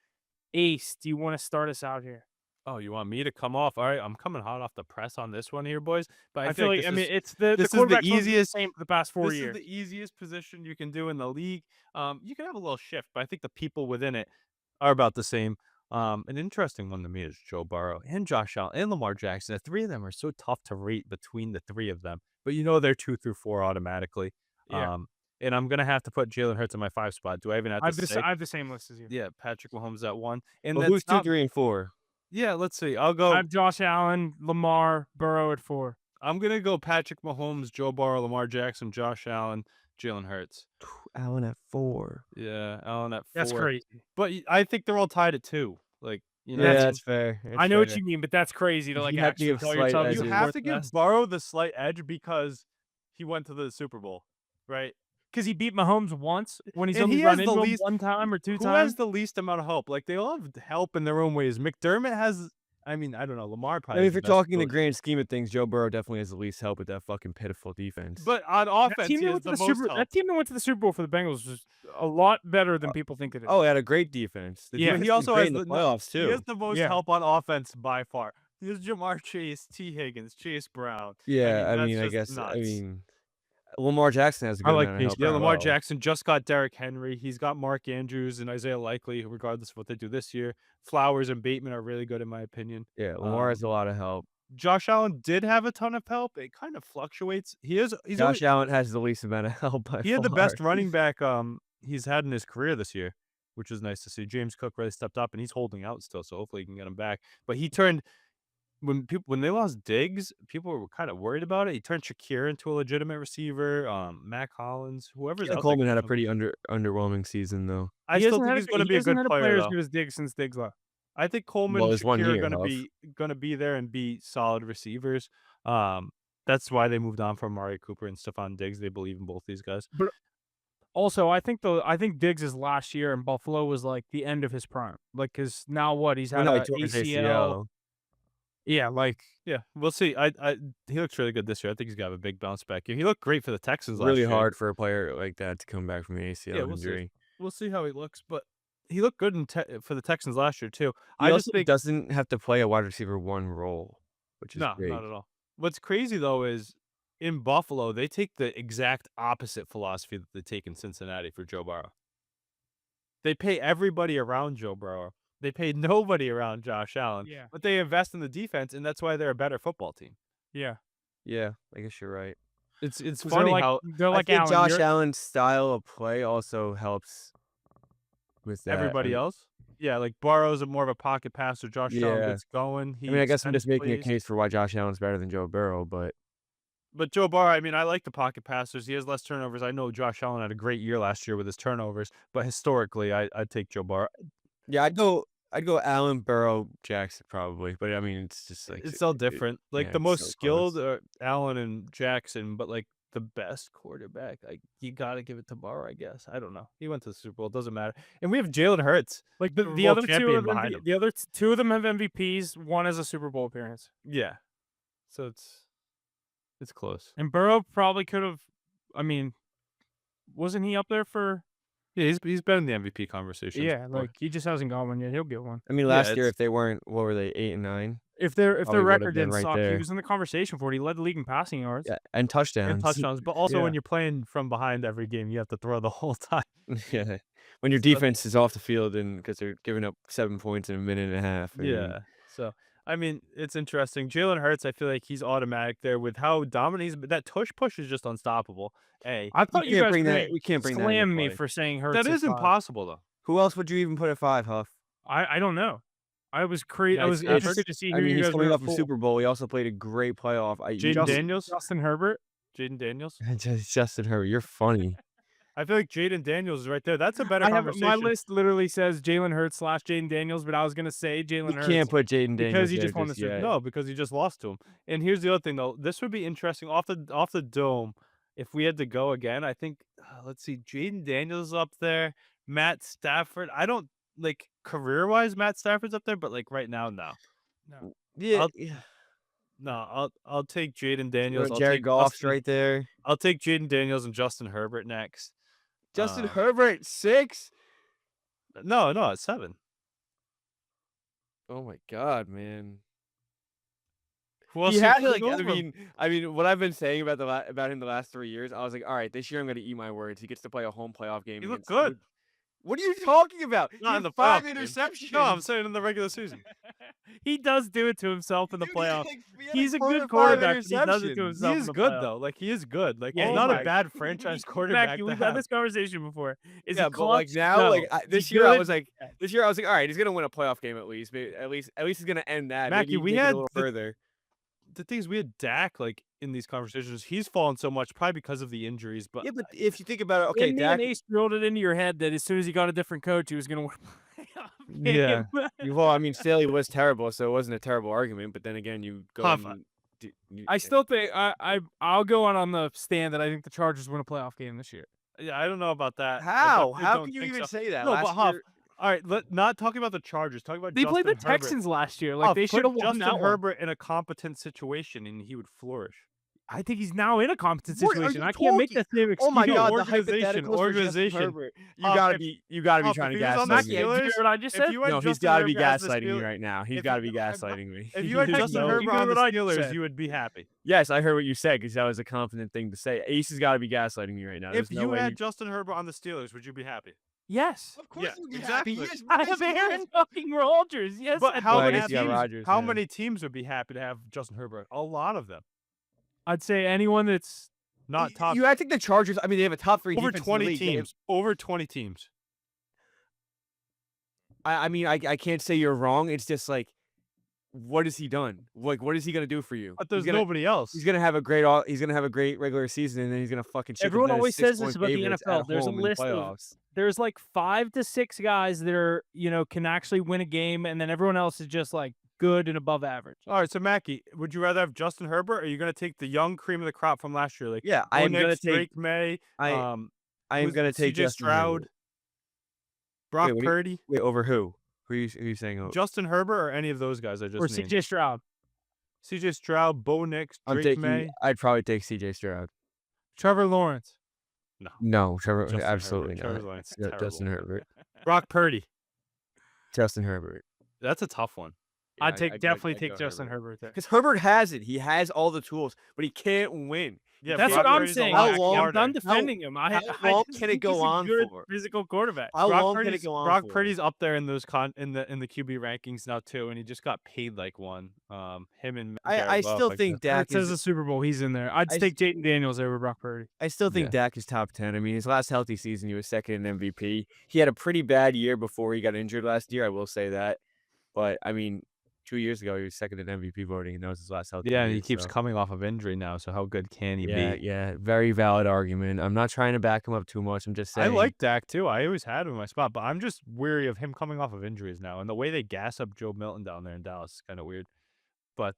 Ace, do you want to start us out here? Oh, you want me to come off? All right, I'm coming hot off the press on this one here, boys. But I feel like, I mean, it's the this is the quarterback easiest same for the past 4 This years. is the easiest position you can do in the league. You can have a little shift, but I think the people within it are about the same. An interesting one to me is Joe Burrow and Josh Allen and Lamar Jackson. The three of them are so tough to rate between the three of them, but you know they're 2 through 4 automatically. Yeah. And I'm gonna have to put Jalen Hurts in my 5 spot. Do I even have to say? I have the same list as you. Yeah, Patrick Mahomes at 1. And Well, that's who's 2, not, 3, and 4? yeah, let's see. I'll I go. have Josh Allen, Lamar, Burrow at 4. I'm gonna go Patrick Mahomes, Joe Burrow, Lamar Jackson, Josh Allen, Jalen Hurts. Allen at 4. Yeah, Allen at 4. That's crazy. But I think they're all tied at 2. Like, you know, Yeah, That's- that's fair. I know what you mean, but that's crazy to like You have to actually give call slight yourself. edges. you is have fourth to give best. Burrow the slight edge because he went to the Super Bowl, right? Because he beat Mahomes once when he's And only he run has into the him least- one time or two Who times. has the least amount of help? Like, they all have help in their own ways. McDermott has, I mean, I don't know. Lamar I probably mean, has if the you're best talking the coach. grand scheme of things, Joe Burrow definitely has the least help with that fucking pitiful defense. But on That offense, team he that has went to the the most Super. help. That team that went to the Super Bowl for the Bengals was a lot better than people think it is. Oh, he had a great defense. The Yeah. defense He was also great has in the the- playoffs He too. has the most Yeah. help on offense by far. He has Jamar Chase, T. Higgins, Chase Brown. Yeah, I that's mean, I just guess, nuts. I mean, Lamar Jackson has a I good like amount of Chase help. Yeah, as Lamar well. Jackson just got Derrick Henry. He's got Mark Andrews and Isaiah Likely, regardless of what they do this year. Flowers and Bateman are really good in my opinion. Yeah, Lamar has a lot of help. Josh Allen did have a ton of help. It kind of fluctuates. He's Josh Allen has the least amount of help by he had the far. best running back he's had in his career this year, which is nice to see. James Cook really stepped up and he's holding out still, so hopefully he can get him back. But he turned when they lost Diggs, people were kind of worried about it. He turned Shakir into a legitimate receiver. Mac Hollins, whoever's Keelan out there Coleman can had a jump. pretty underwhelming season though. I He still hasn't think had he's going to be a hasn't good had player player as though. good as Diggs since Diggs left. I think Coleman Well, and it's 1 Shakir year are of. gonna be there and be solid receivers. That's why they moved on from Amari Cooper and Stephon Diggs. They believe in both these guys. Also, I think Diggs' last year in Buffalo was like the end of his prime. Like, cause now what? He's had Well, no, a he tore his ACL. Yeah, like Yeah, we'll see. He looks really good this year. I think he's got a big bounce back here. He looked great for the Texans last Really year. hard for a player like that to come back from an ACL Yeah, we'll see. injury. We'll see how he looks, but he looked good for the Texans last year too. He I also just think doesn't have to play a wide receiver 1 role, which is no, great. not at all. What's crazy though is in Buffalo they take the exact opposite philosophy that they take in Cincinnati for Joe Burrow. They pay everybody around Joe Burrow. They pay nobody around Josh Allen. Yeah. But they invest in the defense, and that's why they're a better football team. yeah. Yeah, I guess you're right. It's 'Cause funny how they're like I think Allen. Josh you're- Allen's style of play also helps with that. everybody else. Yeah, like Burrow's more of a pocket passer. Josh Allen Yeah. gets going. I mean, I guess I'm just extends making a plays. case for why Josh Allen's better than Joe Burrow, but But Joe Burrow, I mean, I like the pocket passers. He has less turnovers. I know Josh Allen had a great year last year with his turnovers, but historically, I'd take Joe Burrow. yeah, I'd go Allen, Burrow, Jackson probably. But I mean, it's just like It's all different. Like yeah, the it's most so skilled close. are Allen and Jackson, but like the best quarterback, you got to give it to Burrow, I guess. I don't know. He went to the Super Bowl. It doesn't matter. And we have Jalen Hurts. Like Super the Bowl other two champion of them, behind him. the other two of them have MVPs. One has a Super Bowl appearance, Yeah. So it's close. and Burrow probably could have. I mean, wasn't he up there for? Yeah, he's been in the MVP conversation. Yeah, like he just hasn't got one yet. He'll get one. I mean, Yeah, last year it's- if they weren't, what were they, 8 and 9? If their Probably would've record been didn't right suck, he there. was in the conversation for it. He led the league in passing yards. Yeah, and touchdowns. and touchdowns. But also Yeah. when you're playing from behind every game, you have to throw the whole time. Yeah, when your So- defense is off the field and because they're giving up 7 points in a minute and a half. I mean, Yeah. So I mean, it's interesting. Jalen Hurts, I feel like he's automatic there with how dominant he's. That tush push is just unstoppable. A I thought you guys were gonna We can't bring that into slam me play. for saying Hurts that at is 5. impossible though. Who else would you even put at 5, Huff? I don't know. I was Yeah, interested to see I who mean, you he's guys coming were off a Super Bowl. He also played a great playoff. Jaden Daniels, Justin Herbert. Jaden Daniels. Justin Herbert, you're funny. I feel like Jaden Daniels is right there. That's a better I have conversation. my list literally says Jalen Hurts / Jaden Daniels, but I was gonna say You Jalen Hurts can't put Jaden Daniels because he there just won the Super yet. Bowl. No, because he just lost to him. And here's the other thing though. This would be interesting off the dome. If we had to go again, I think let's see, Jaden Daniels up there, Matt Stafford. I don't like career-wise Matt Stafford's up there, but like right now, no. No. Yeah, I'll take Jaden Daniels. I'll Jared take Goff's Justin, right there. I'll take Jaden Daniels and Justin Herbert next. Justin Herbert 6. No, it's 7. Oh my god, man. Who else He you had putting like over him? I mean, what I've been saying about about him the last 3 years, I was like, all right, this year I'm gonna eat my words. He gets to play a home playoff game. He looked against good. What are you talking about? Not He in had the 5 playoff game. interceptions. No, I'm saying in the regular season. He does do it to himself in the Dude, he had playoffs. he had He's a 4 or good 5 quarterback, but he does it to interceptions. himself. He in is the good playoffs. though. Like he is good. Like Yeah, he's oh not a my- bad franchise quarterback. Mackie, to we've had have. this conversation before. Is Yeah, he but like clutch? now, No. like Is this he year, I good? was like, all right, he's gonna win a playoff game at least. Maybe, at least he's gonna end that. Mackie, Maybe we make it had a little further. The thing is, we had Dak like in these conversations. He's fallen so much, probably because of the injuries. But Yeah, but if you think about it, okay, Andy Dak. and Ace drilled it into your head that as soon as he got a different coach, he was going to win a playoff Yeah. game. Well, I mean, Staley was terrible, so it wasn't a terrible argument. But then again, you go. Huff, I still think I'll go on the stand that I think the Chargers win a playoff game this year. yeah, I don't know about that. I How? definitely How don't can you think even so. say that? No, Last but Huff. year- All right, not talking about the Chargers. Talking about They played the Justin Herbert. Texans last year. Like Huff, they put should have won Justin that one. Herbert in a competent situation, and he would flourish. I think he's now in a competent What are situation. you I can't make talking- that same excuse. Oh my god, the Organization, hypotheticals for Justin organization. Herbert. You Huff, gotta if- be Huff, trying if to he was on the gaslight Mackie, me. did you Steelers- hear what I just If said? you had No, he's Justin got to be Herbert as the gaslighting me Steelers- right now. He's if got to you- be gaslighting me. If you had No, Justin you Herbert heard on the what I just Steelers, said. you would be happy. Yes, I heard what you said because that was a confident thing to say. Ace has got to be gaslighting me right now. There's If no you way had Justin Herbert on the Steelers, would you be happy? Yes. Of course Yeah, he would be exactly. happy. Yes, I have Aaron fucking Rodgers. Yes. But I'd how be Well, I many guess happy. you got teams? Rodgers, How yeah. many teams would be happy to have Justin Herbert? A lot of them. I'd say anyone that's Not top. I think the Chargers. I mean, they have a top 3 over defense in the 20 league. They have- teams. Over 20 teams. I mean, I can't say you're wrong. It's just like, what has he done? Like, what is he gonna do for you? But there's he's gonna, nobody else. He's gonna have a great regular season, and then he's gonna fucking. shit the Everyone bed as always says 6-point this about the favorites NFL. at There's a home in list of playoffs. there's like 5 to 6 guys that are, can actually win a game, and then everyone else is just like good and above average. All right, so Mackie, would you rather have Justin Herbert, or are you going to take the young cream of the crop from last year? Like, Yeah, I am Bo gonna Nix, take. Drake May. I am who's- gonna take CJ Justin Stroud, Herbert. Brock Wait, what do you- Purdy, Wait, over who? Who are you saying? Over? Justin Herbert, or any of those guys I just Or named? CJ Stroud. CJ Stroud, Bo Nix, I'm Drake taking. May, I'd probably take CJ Stroud. Trevor Lawrence. No, Trevor. Justin absolutely Herbert. Trevor not. Lawrence is No, terrible. Justin Herbert. Brock Purdy. Justin Herbert. That's a tough one. I'd definitely take Justin Herbert there. Because Herbert has it. He has all the tools, but he can't win. Yeah, That's Brock what I'm Purdy's a saying. How whack long- I'm yarder. done defending him. I long just can it think go he's a on good for? physical quarterback. How Brock long can Purdy's, it go on Brock for? Purdy's up there in those in the QB rankings now too, and he just got paid like one. Him and I Jared Goff, still like think that. Dak That says is. the Super Bowl. He's in there. I'd I take Jayden Daniels over Brock Purdy. I still think Yeah. Dak is top 10. I mean, his last healthy season, he was second in MVP. He had a pretty bad year before he got injured last year. I will say that. But I mean, 2 years ago, he was second in MVP voting, and that was his last healthy Yeah, year. and he keeps so. coming off of injury now. So how good can he Yeah, be? yeah, very valid argument. I'm not trying to back him up too much. I'm just I saying. like Dak too. I always had him in my spot, but I'm just weary of him coming off of injuries now, and the way they gas up Joe Milton down there in Dallas is kind of weird. But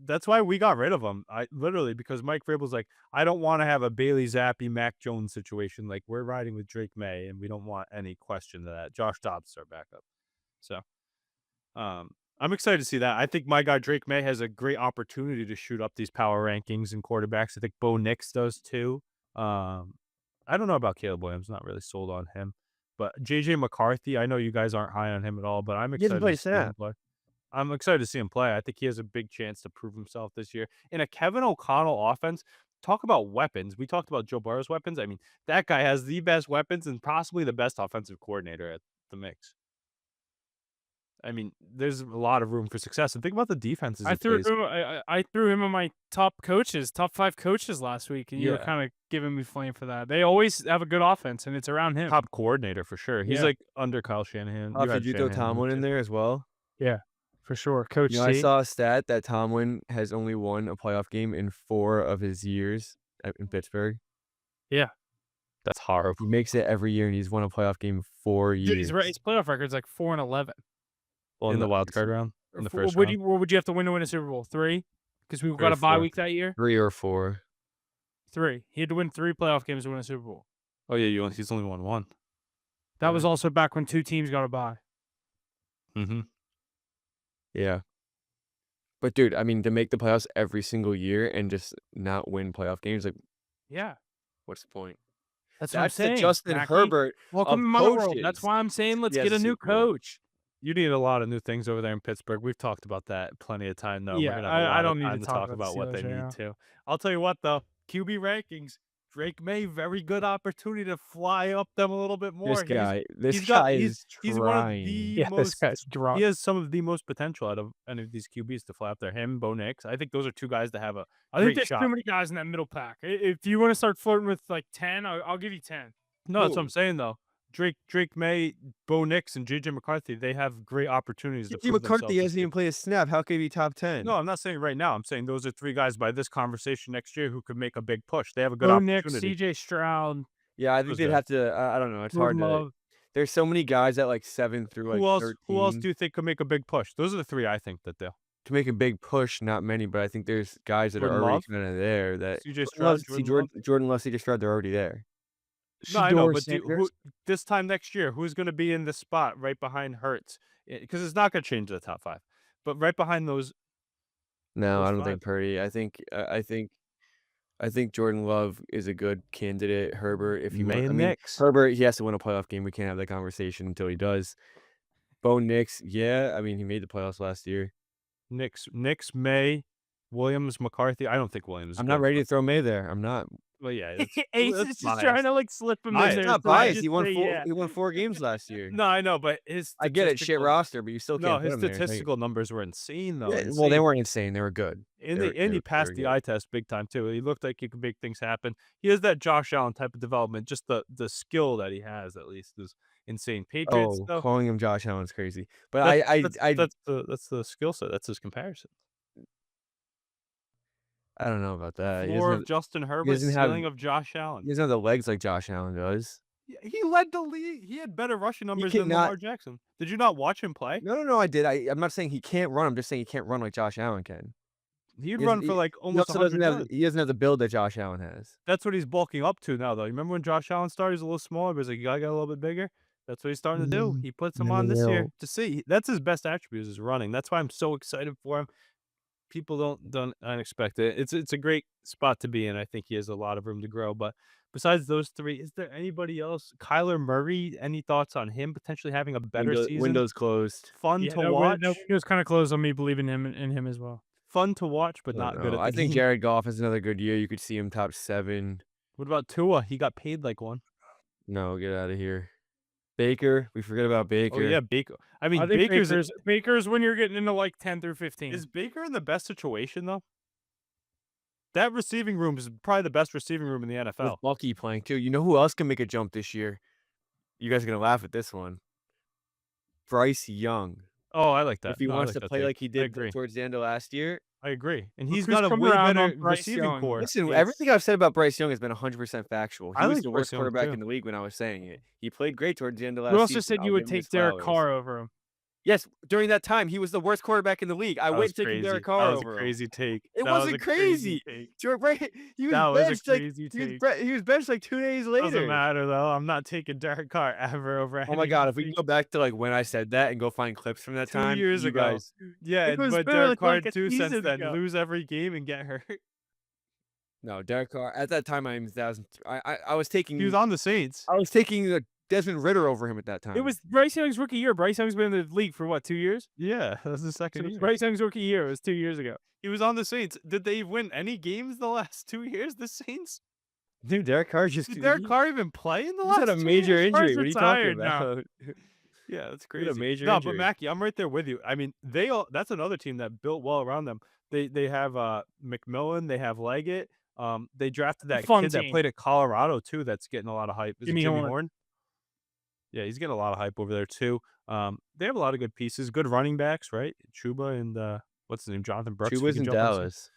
that's why we got rid of him. I literally because Mike Vrabel's like, I don't want to have a Bailey Zappi, Mac Jones situation. Like we're riding with Drake May, and we don't want any question to that. Josh Dobbs is our backup. So, I'm excited to see that. I think my guy Drake May has a great opportunity to shoot up these power rankings and quarterbacks. I think Bo Nix does too. I don't know about Caleb Williams. Not really sold on him. But JJ McCarthy, I know you guys aren't high on him at all, but I'm He excited hasn't played to see him snap. play. I'm excited to see him play. I think he has a big chance to prove himself this year. In a Kevin O'Connell offense, talk about weapons. We talked about Joe Burrow's weapons. I mean, that guy has the best weapons and possibly the best offensive coordinator at the mix. I mean, there's a lot of room for success. And think about the defenses I he threw plays. him I threw him on my top 5 coaches last week, and you were Yeah. kinda giving me flame for that. They always have a good offense, and it's around him. Top coordinator for sure. He's Yeah. like under Kyle Shanahan. You Did had you throw Shanahan Tomlin in too. there as well? Yeah, for sure. Coach You know, I C. saw a stat that Tomlin has only won a playoff game in 4 of his years in Pittsburgh. Yeah. That's horrible. He makes it every year, and he's won a playoff game 4 Dude, years. his playoff record's like 4-11. Well, in the wild card round, Or in the four- first what round. would you have to win a Super Bowl? 3? Because we 3 got or a bye 4. week that year. 3 or 4. 3. He had to win 3 playoff games to win a Super Bowl. Oh yeah, he's only won 1. That was also back when 2 teams got a bye. Mm-hmm. Yeah. But dude, I mean, to make the playoffs every single year and just not win playoff games, like, Yeah, what's the point? that's what I'm That's the saying. Justin Mackie. Herbert Welcome to of my world. coaches. That's why I'm saying let's He has get a a new Super Bowl. coach. You need a lot of new things over there in Pittsburgh. We've talked about that plenty of time. No, Yeah, we're gonna have a I lot don't of need to time to talk talk about the about what they Steelers right need now. to. I'll tell you what though, QB rankings. Drake May, very good opportunity to fly up them a little bit more. This he's guy got- is he's one of trying. the Yeah, this most. guy's drunk. He has some of the most potential out of any of these QBs to fly up there. Him, Bo Nix. I think those are 2 guys that have a I think great there's shot. too many guys in that middle pack. If you want to start flirting with like 10, I'll give you 10. No, that's what Who? I'm saying though. Drake May, Bo Nix, and JJ McCarthy, they have great opportunities to J.J. prove McCarthy themselves this hasn't year. even played a snap. How could he be top 10? No, I'm not saying right now. I'm saying those are 3 guys by this conversation next year who could make a big push. They have a good Bo Nix, opportunity. CJ Stroud, Yeah, I think Who's they'd good? have to. I don't know. It's hard Jordan to. Love. There's so many guys at like 7 through like Who else? 13. Who else do you think could make a big push? Those are the 3 I think that they'll. To make a big push? Not many, but I think there's guys that Jordan are already Love? kind of there. That CJ Stroud, Jordan Love, CJ Stroud, they're already there. No, I know, Shedeur but Sanders. this time next year, who's going to be in the spot right behind Hurts? Because it's not going to change the top 5, but right behind those. No, Those I don't 5. think Purdy. I think Jordan Love is a good candidate. Herbert, if you May want, I and mean, Nix. Herbert, he has to win a playoff game. We can't have that conversation until he does. Bo Nix, yeah, I mean, he made the playoffs last year. Nix, May, Williams, McCarthy. I don't think Williams. I'm not ready to throw May there. I'm not. Well, yeah, Ace that's is just biased. trying to like slip him Biased. in It's there. not so I biased. just He won say 4. yeah. He won 4 games last year. No, I know, but his I get it, shit statistical- roster, but you still No, can't put his him there. Like, statistical numbers were insane though. yeah, well, they insane. weren't insane. They were good. And, They he were passed very the good. eye test big time too. He looked like he could make things happen. He has that Josh Allen type of development. Just the skill that he has, at least, is insane. Patriots, Oh, though, calling him Josh Allen's crazy. But that's the skill set. That's his comparison. I don't know about that. Floor of Justin Herbert, doesn't have- ceiling of Josh Allen. He doesn't have the legs like Josh Allen does. He led the league. He had better rushing numbers than cannot- Lamar Jackson. Did you not watch him play? No, I did. I'm not saying he can't run. I'm just saying he can't run like Josh Allen can. He'd He run doesn't- for like He almost also 100 yards. he doesn't have the build that Josh Allen has. That's what he's bulking up to now, though. You remember when Josh Allen started? He's a little smaller, but he's like, you gotta get a little bit bigger. That's what he's starting to do. He puts him on this year to see. That's his best attribute is his running. That's why I'm so excited for him. People don't expect it. It's a great spot to be in. I think he has a lot of room to grow. But besides those 3, is there anybody else? Kyler Murray. Any thoughts on him potentially having a better season? Windows closed. Fun Yeah, to watch. No, it was kind of closed on me believing in him as well. Fun to watch, but I not don't good know. at I the think game. Jared Goff has another good year. You could see him top 7. What about Tua? He got paid like one. No, get out of here. Baker. We forget about Baker. Oh yeah, Baker. I mean, I think Baker's when you're getting into like 10 through 15. Is Baker in the best situation though? That receiving room is probably the best receiving room in the NFL. With Bucky playing too. You know who else can make a jump this year? You guys are gonna laugh at this one. Bryce Young. Oh, I like that. If he No, I wants like to that play take. like he I did agree. towards the end of last year. I agree. And Look he's who's got a coming way around better on Bryce receiving Young. core. Listen, Yes. everything I've said about Bryce Young has been 100% factual. He I was like the Bryce worst Young, quarterback too. in the league when I was saying it. He played great towards the end of last Who also season. said I'll you would give him his take Derek flowers. Carr over him? Yes, during that time, he was the worst quarterback in the league. I That was went taking crazy. Derek Carr That was over a him. crazy take. It That was wasn't a crazy crazy. take. He was That was a benched like crazy he was, take. he was benched like 2 days later. Doesn't matter though. I'm not taking Derek Carr ever over. Oh my god! If we can go back to like when I said that and go find clips from that 2 time, years you ago. guys. Yeah, It was but barely Derek Carr like a too since season then ago. lose every game and get hurt. No, Derek Carr. At that time, I was taking. He was on the Saints. I was taking Desmond Ritter over him at that time. It was Bryce Young's rookie year. Bryce Young's been in the league for what, 2 years? Yeah, that was the So second it was year. Bryce Young's rookie year. It was 2 years ago. He was on the Saints. Did they win any games the last 2 years? The Saints? dude. Derek Carr just Did Derek Carr even play in the he's last had a 2 major years? injury. What are you talking retired now. about? Yeah, that's He had a crazy. major No, but injury. Mackie, I'm right there with you. I mean, that's another team that built well around them. They have McMillan, they have Leggett. They drafted that Fun kid that team. played at Colorado too. That's getting a lot of hype. Is it Jimmy Jimmy Horn. Horn? Yeah, he's getting a lot of hype over there too. They have a lot of good pieces, good running backs, right? Chuba and what's his name, Jonathan Brooks. If you Chuba's can in jump on some. Dallas.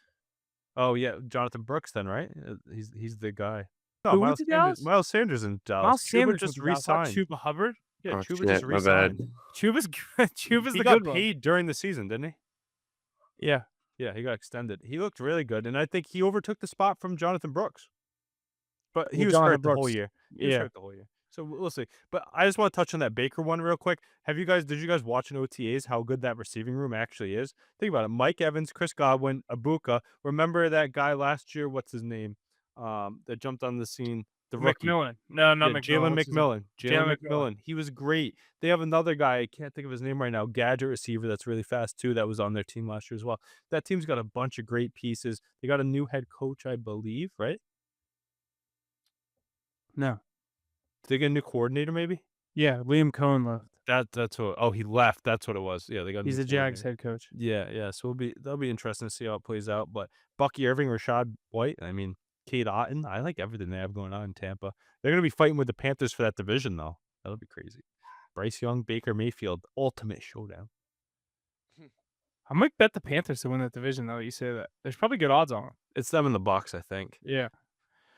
Oh yeah, Jonathan Brooks then, right? He's the guy. No, Who went to Dallas? Miles Sanders in Dallas. Miles Chuba Sanders went just to Dallas, not re-signed. Chuba Hubbard. Yeah, Oh, Chuba just shit, my bad. re-signed. Chuba's good. Chuba's He the got good one. paid during the season, didn't he? Yeah. Yeah, he got extended. He looked really good, and I think he overtook the spot from Jonathan Brooks. But he Well, was Jonathan hurt the whole Brooks. year. He was Yeah. hurt the whole year. So we'll see. But I just want to touch on that Baker one real quick. Did you guys watch in OTAs how good that receiving room actually is? Think about it. Mike Evans, Chris Godwin, Abuka. Remember that guy last year? What's his name? That jumped on the scene. The rookie. McMillan. No, not Yeah, McMillan. Jalen What's his name? McMillan. Jalen Jalen McMillan. He was great. They have another guy, I can't think of his name right now, gadget receiver that's really fast too, that was on their team last year as well. That team's got a bunch of great pieces. They got a new head coach, I believe, right? No. Did they get a new coordinator maybe? Yeah, Liam Cohen left. That's what. Oh, he left. That's what it was. Yeah, they got a He's new the Jags coordinator. head coach. Yeah. So that'll be interesting to see how it plays out. But Bucky Irving, Rashad White, I mean, Kate Otten. I like everything they have going on in Tampa. They're gonna be fighting with the Panthers for that division though. That'll be crazy. Bryce Young, Baker Mayfield, ultimate showdown. I might bet the Panthers to win that division, though. You say that. There's probably good odds on them. It's them in the box, I think. Yeah.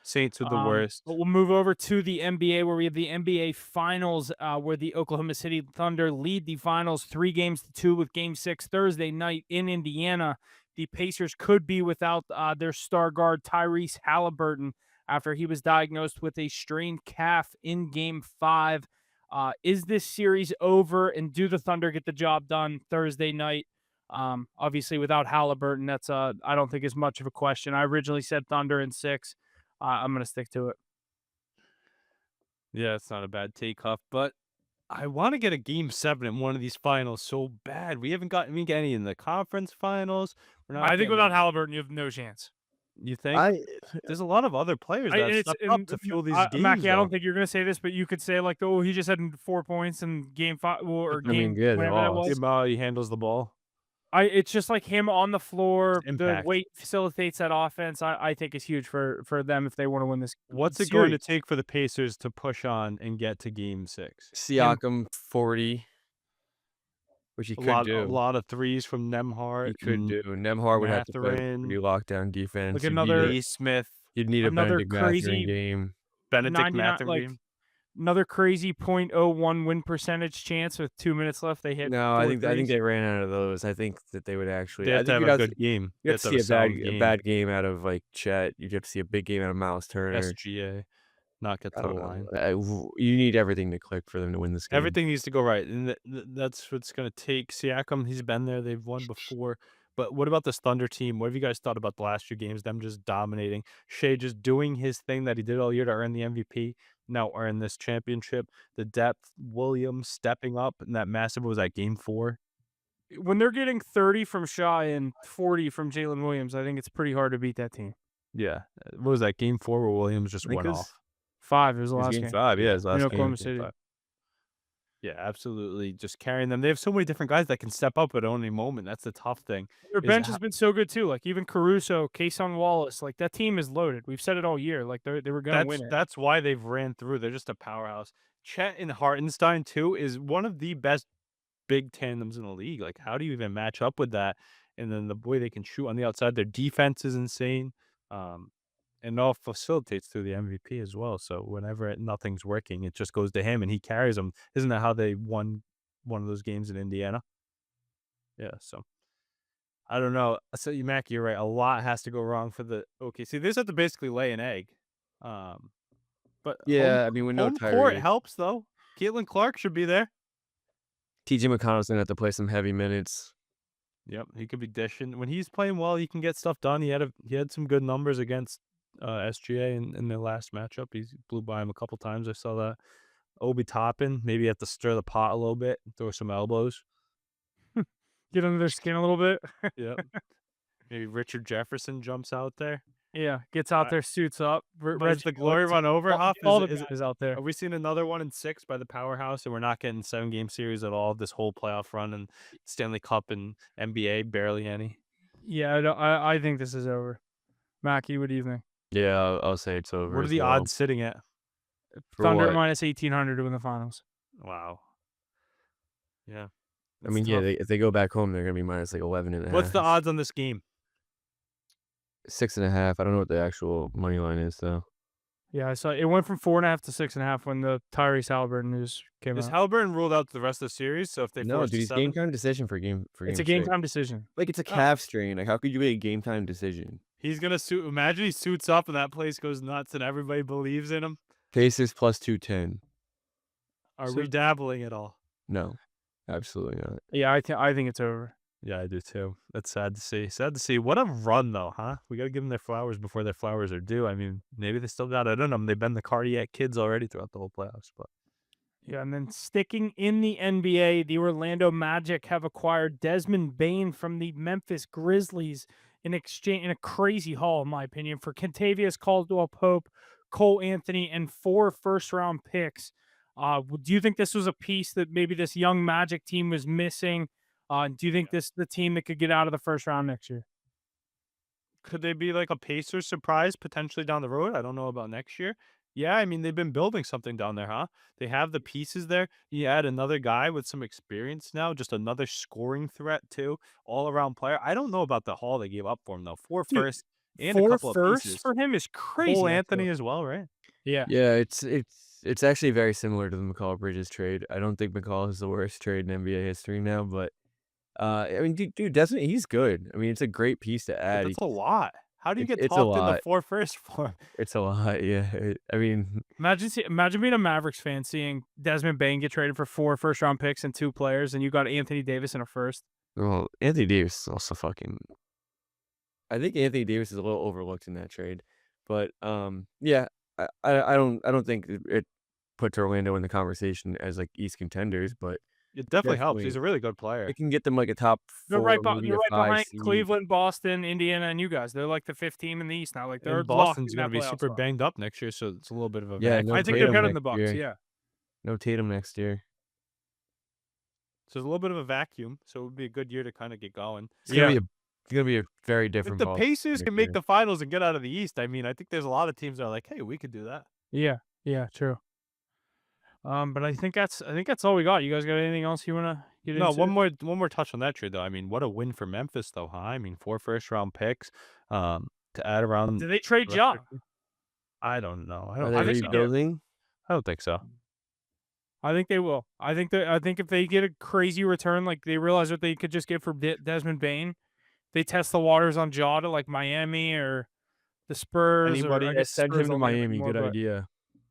Saints are the worst. But we'll move over to the NBA, where we have the NBA Finals, where the Oklahoma City Thunder lead the Finals 3-2 with Game 6 Thursday night in Indiana. The Pacers could be without their star guard Tyrese Halliburton after he was diagnosed with a strained calf in Game 5. Is this series over, and do the Thunder get the job done Thursday night? Obviously, without Halliburton, that's I don't think is much of a question. I originally said Thunder in 6. I'm going to stick to it. Yeah, it's not a bad take, Huff, but I want to get a Game 7 in one of these finals so bad. We haven't gotten any in the conference finals. I think without Halliburton, you have no chance. You think? There's a lot of other players that stepped up to fuel these games. Mackie, I don't think you're going to say this, but you could say, like, oh, he just had 4 points in Game 5 or Game good, whatever that was. He handles the ball. It's just like him on the floor. The Impact. weight facilitates that offense. I think is huge for them if they want to win this. What's it going to take for the Pacers to push on and get to Game 6? Siakam 40, which he could do. A lot of threes from Nembhard. He could do. Nembhard would have to play Mathurin. pretty lockdown defense. Like another Smith. You'd need a another Benedict crazy Mathurin game. Benedict Mathurin like, game. Another crazy .01 win percentage chance with 2 minutes left. They hit. No, I think they ran out of those. I think that they would actually. They have to have a good game. You have to see a bad game out of like Chet. You have to see a big game out of Miles Turner. SGA, not get to the line. You need everything to click for them to win this game. Everything needs to go right, and that's what's going to take. Siakam, he's been there. They've won before. But what about this Thunder team? What have you guys thought about the last few games? Them just dominating. Shea just doing his thing that he did all year to earn the MVP. Now earn this championship. The depth, Williams stepping up in that massive, was that Game 4? When they're getting 30 from Shaw and 40 from Jalen Williams, I think it's pretty hard to beat that team. Yeah. What was that, Game 4 where Williams just went off? 5. It was the last game. Game 5, yeah. It was the last in game. Oklahoma City. Yeah, absolutely. Just carrying them. They have so many different guys that can step up at any moment. That's the tough thing. Their bench has been so good too. Like even Caruso, Kason Wallace, like that team is loaded. We've said it all year. Like they were going to win it. That's why they've ran through. They're just a powerhouse. Chet and Hartenstein too is one of the best big tandems in the league. Like how do you even match up with that? And then the way they can shoot on the outside, their defense is insane. And it all facilitates through the MVP as well. So whenever nothing's working, it just goes to him and he carries them. Isn't that how they won one of those games in Indiana? Yeah, so I don't know. So Mac, you're right. A lot has to go wrong for the OKC. They just have to basically lay an egg. But yeah, I mean, with no home Tyrese, court helps though. Caitlin Clark should be there. TJ McConnell's gonna have to play some heavy minutes. Yep, he could be dishing. When he's playing well, he can get stuff done. He had some good numbers against SGA in their last matchup. He blew by him a couple times. I saw that. Obi Toppin, maybe have to stir the pot a little bit, throw some elbows. Get under their skin a little bit. Yep. Maybe Richard Jefferson jumps out there. Yeah, gets out Uh, there, suits up. but is Reggie the glory Miller, run over, Huff? all the Is guys out there. Are we seeing another one in 6 by the powerhouse, and we're not getting 7-game series at all this whole playoff run, and Stanley Cup and NBA barely any? Yeah, I think this is over. Mackie, what do you think? Yeah, I'll say it's over What are as the well. odds sitting at? For Thunder what? minus 1,800 to win the finals. Wow. Yeah. I That's mean, yeah, tough. if they go back home, they're gonna be minus like 11.5. What's the odds on this game? 6.5. I don't know what the actual money line is though. Yeah, I saw it went from 4.5 to 6.5 when the Tyrese Halliburton news came Is out. Halliburton ruled out the rest of the series? So if they No, force dude, to it's game 7, time decision for game It's a 6. game time decision. Like it's a calf strain. Like how could you get a game time decision? he's gonna suit. Imagine he suits up and that place goes nuts and everybody believes in him. Pacers plus 210. Are So- we dabbling at all? No, absolutely not. Yeah, I think it's over. Yeah, I do too. That's sad to see. Sad to see. What a run, though, huh? We got to give them their flowers before their flowers are due. I mean, maybe they still got it in them. They've been the cardiac kids already throughout the whole playoffs. But Yeah, and then sticking in the NBA, the Orlando Magic have acquired Desmond Bane from the Memphis Grizzlies in exchange in a crazy haul, in my opinion, for Kentavious Caldwell-Pope, Cole Anthony, and 4 first-round picks. Do you think this was a piece that maybe this young Magic team was missing? Do you think this is the team that could get out of the first round next year? could they be like a Pacers surprise potentially down the road? I don't know about next year. Yeah, I mean, they've been building something down there, huh? They have the pieces there. You add another guy with some experience now, just another scoring threat, too, all-around player. I don't know about the haul they gave up for him, though. 4 Dude, firsts and a 4 couple of firsts pieces. for him is crazy. Cole I feel. Anthony as well, right? Yeah. Yeah, it's actually very similar to the McCall Bridges trade. I don't think McCall is the worst trade in NBA history now, but I mean, dude, Desmond, he's good. I mean, it's a great piece to But add. that's a lot. How do you get It's a talked into lot. 4 firsts for him? It's a lot, yeah. I mean, Imagine being a Mavericks fan, seeing Desmond Bane get traded for 4 first-round picks and 2 players, and you got Anthony Davis in a first. well, Anthony Davis is also fucking. I think Anthony Davis is a little overlooked in that trade, but yeah, I don't think it puts Orlando in the conversation as like East contenders, but It definitely helps. definitely He's a really good player. it can get them like a top 4, They're right, maybe they're a right 5 behind seed. Cleveland, Boston, Indiana, and you guys. They're like the 5th team in the East now. Like they're And locked Boston's in going that to be playoff super spot. banged up next year, so it's a little bit of a Yeah, vacuum. no I think they're Tatum better than the next Bucks. year. Yeah. No Tatum next year. So it's a little bit of a vacuum, so it would be a good year to kind of get going. It's gonna be a very If different the ball Pacers next can make year. the finals and get out of the East, I mean, I think there's a lot of teams that are like, hey, we could do that. Yeah. Yeah. True. But I think that's all we got. You guys got anything else you wanna get No, into? one more touch on that trade though. I mean, what a win for Memphis though, huh? I mean, 4 first-round picks to add around. Did they trade the rest Ja? of the- I don't know. Are they think so. rebuilding? I don't think so. I think they will. I think if they get a crazy return, like they realize what they could just get for Desmond Bane, they test the waters on Ja to like Miami or the Spurs. Anybody- or I guess Send Spurs him to don't get it Miami. anymore, Good but- idea.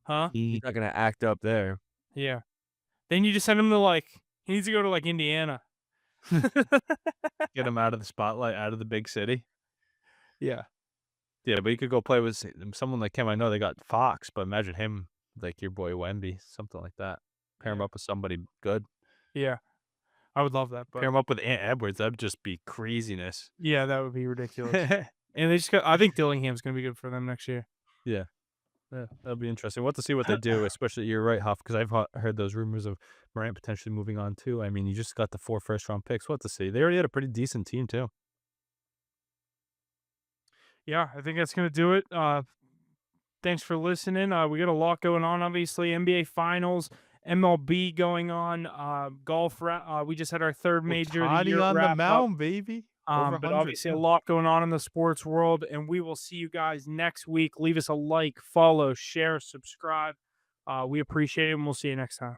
Huh? He's not gonna act up there. Yeah. Then you just send him to like he needs to go to like Indiana. Get him out of the spotlight, out of the big city. Yeah. Yeah, but you could go play with someone like him. I know they got Fox, but imagine him like your boy Wemby, something like that. Pair him up with somebody good. Yeah. I would love that, but Pair him up with Ant Edwards. That'd just be craziness. yeah, that would be ridiculous. And they just got I think Dillingham's gonna be good for them next year. Yeah, that'll be interesting. We'll have to see what they do, especially you're right, Huff, because I've heard those rumors of Morant potentially moving on too. I mean, you just got the 4 first-round picks. We'll have to see. They already had a pretty decent team too. Yeah, I think that's gonna do it. Thanks for listening. We got a lot going on, obviously. NBA Finals, MLB going on, golf. We just had our 3rd major of the Ohtani year on the wrap up. mound, baby. Over But 100, obviously a too. lot going on in the sports world, and we will see you guys next week. Leave us a like, follow, share, subscribe. We appreciate it, and we'll see you next time.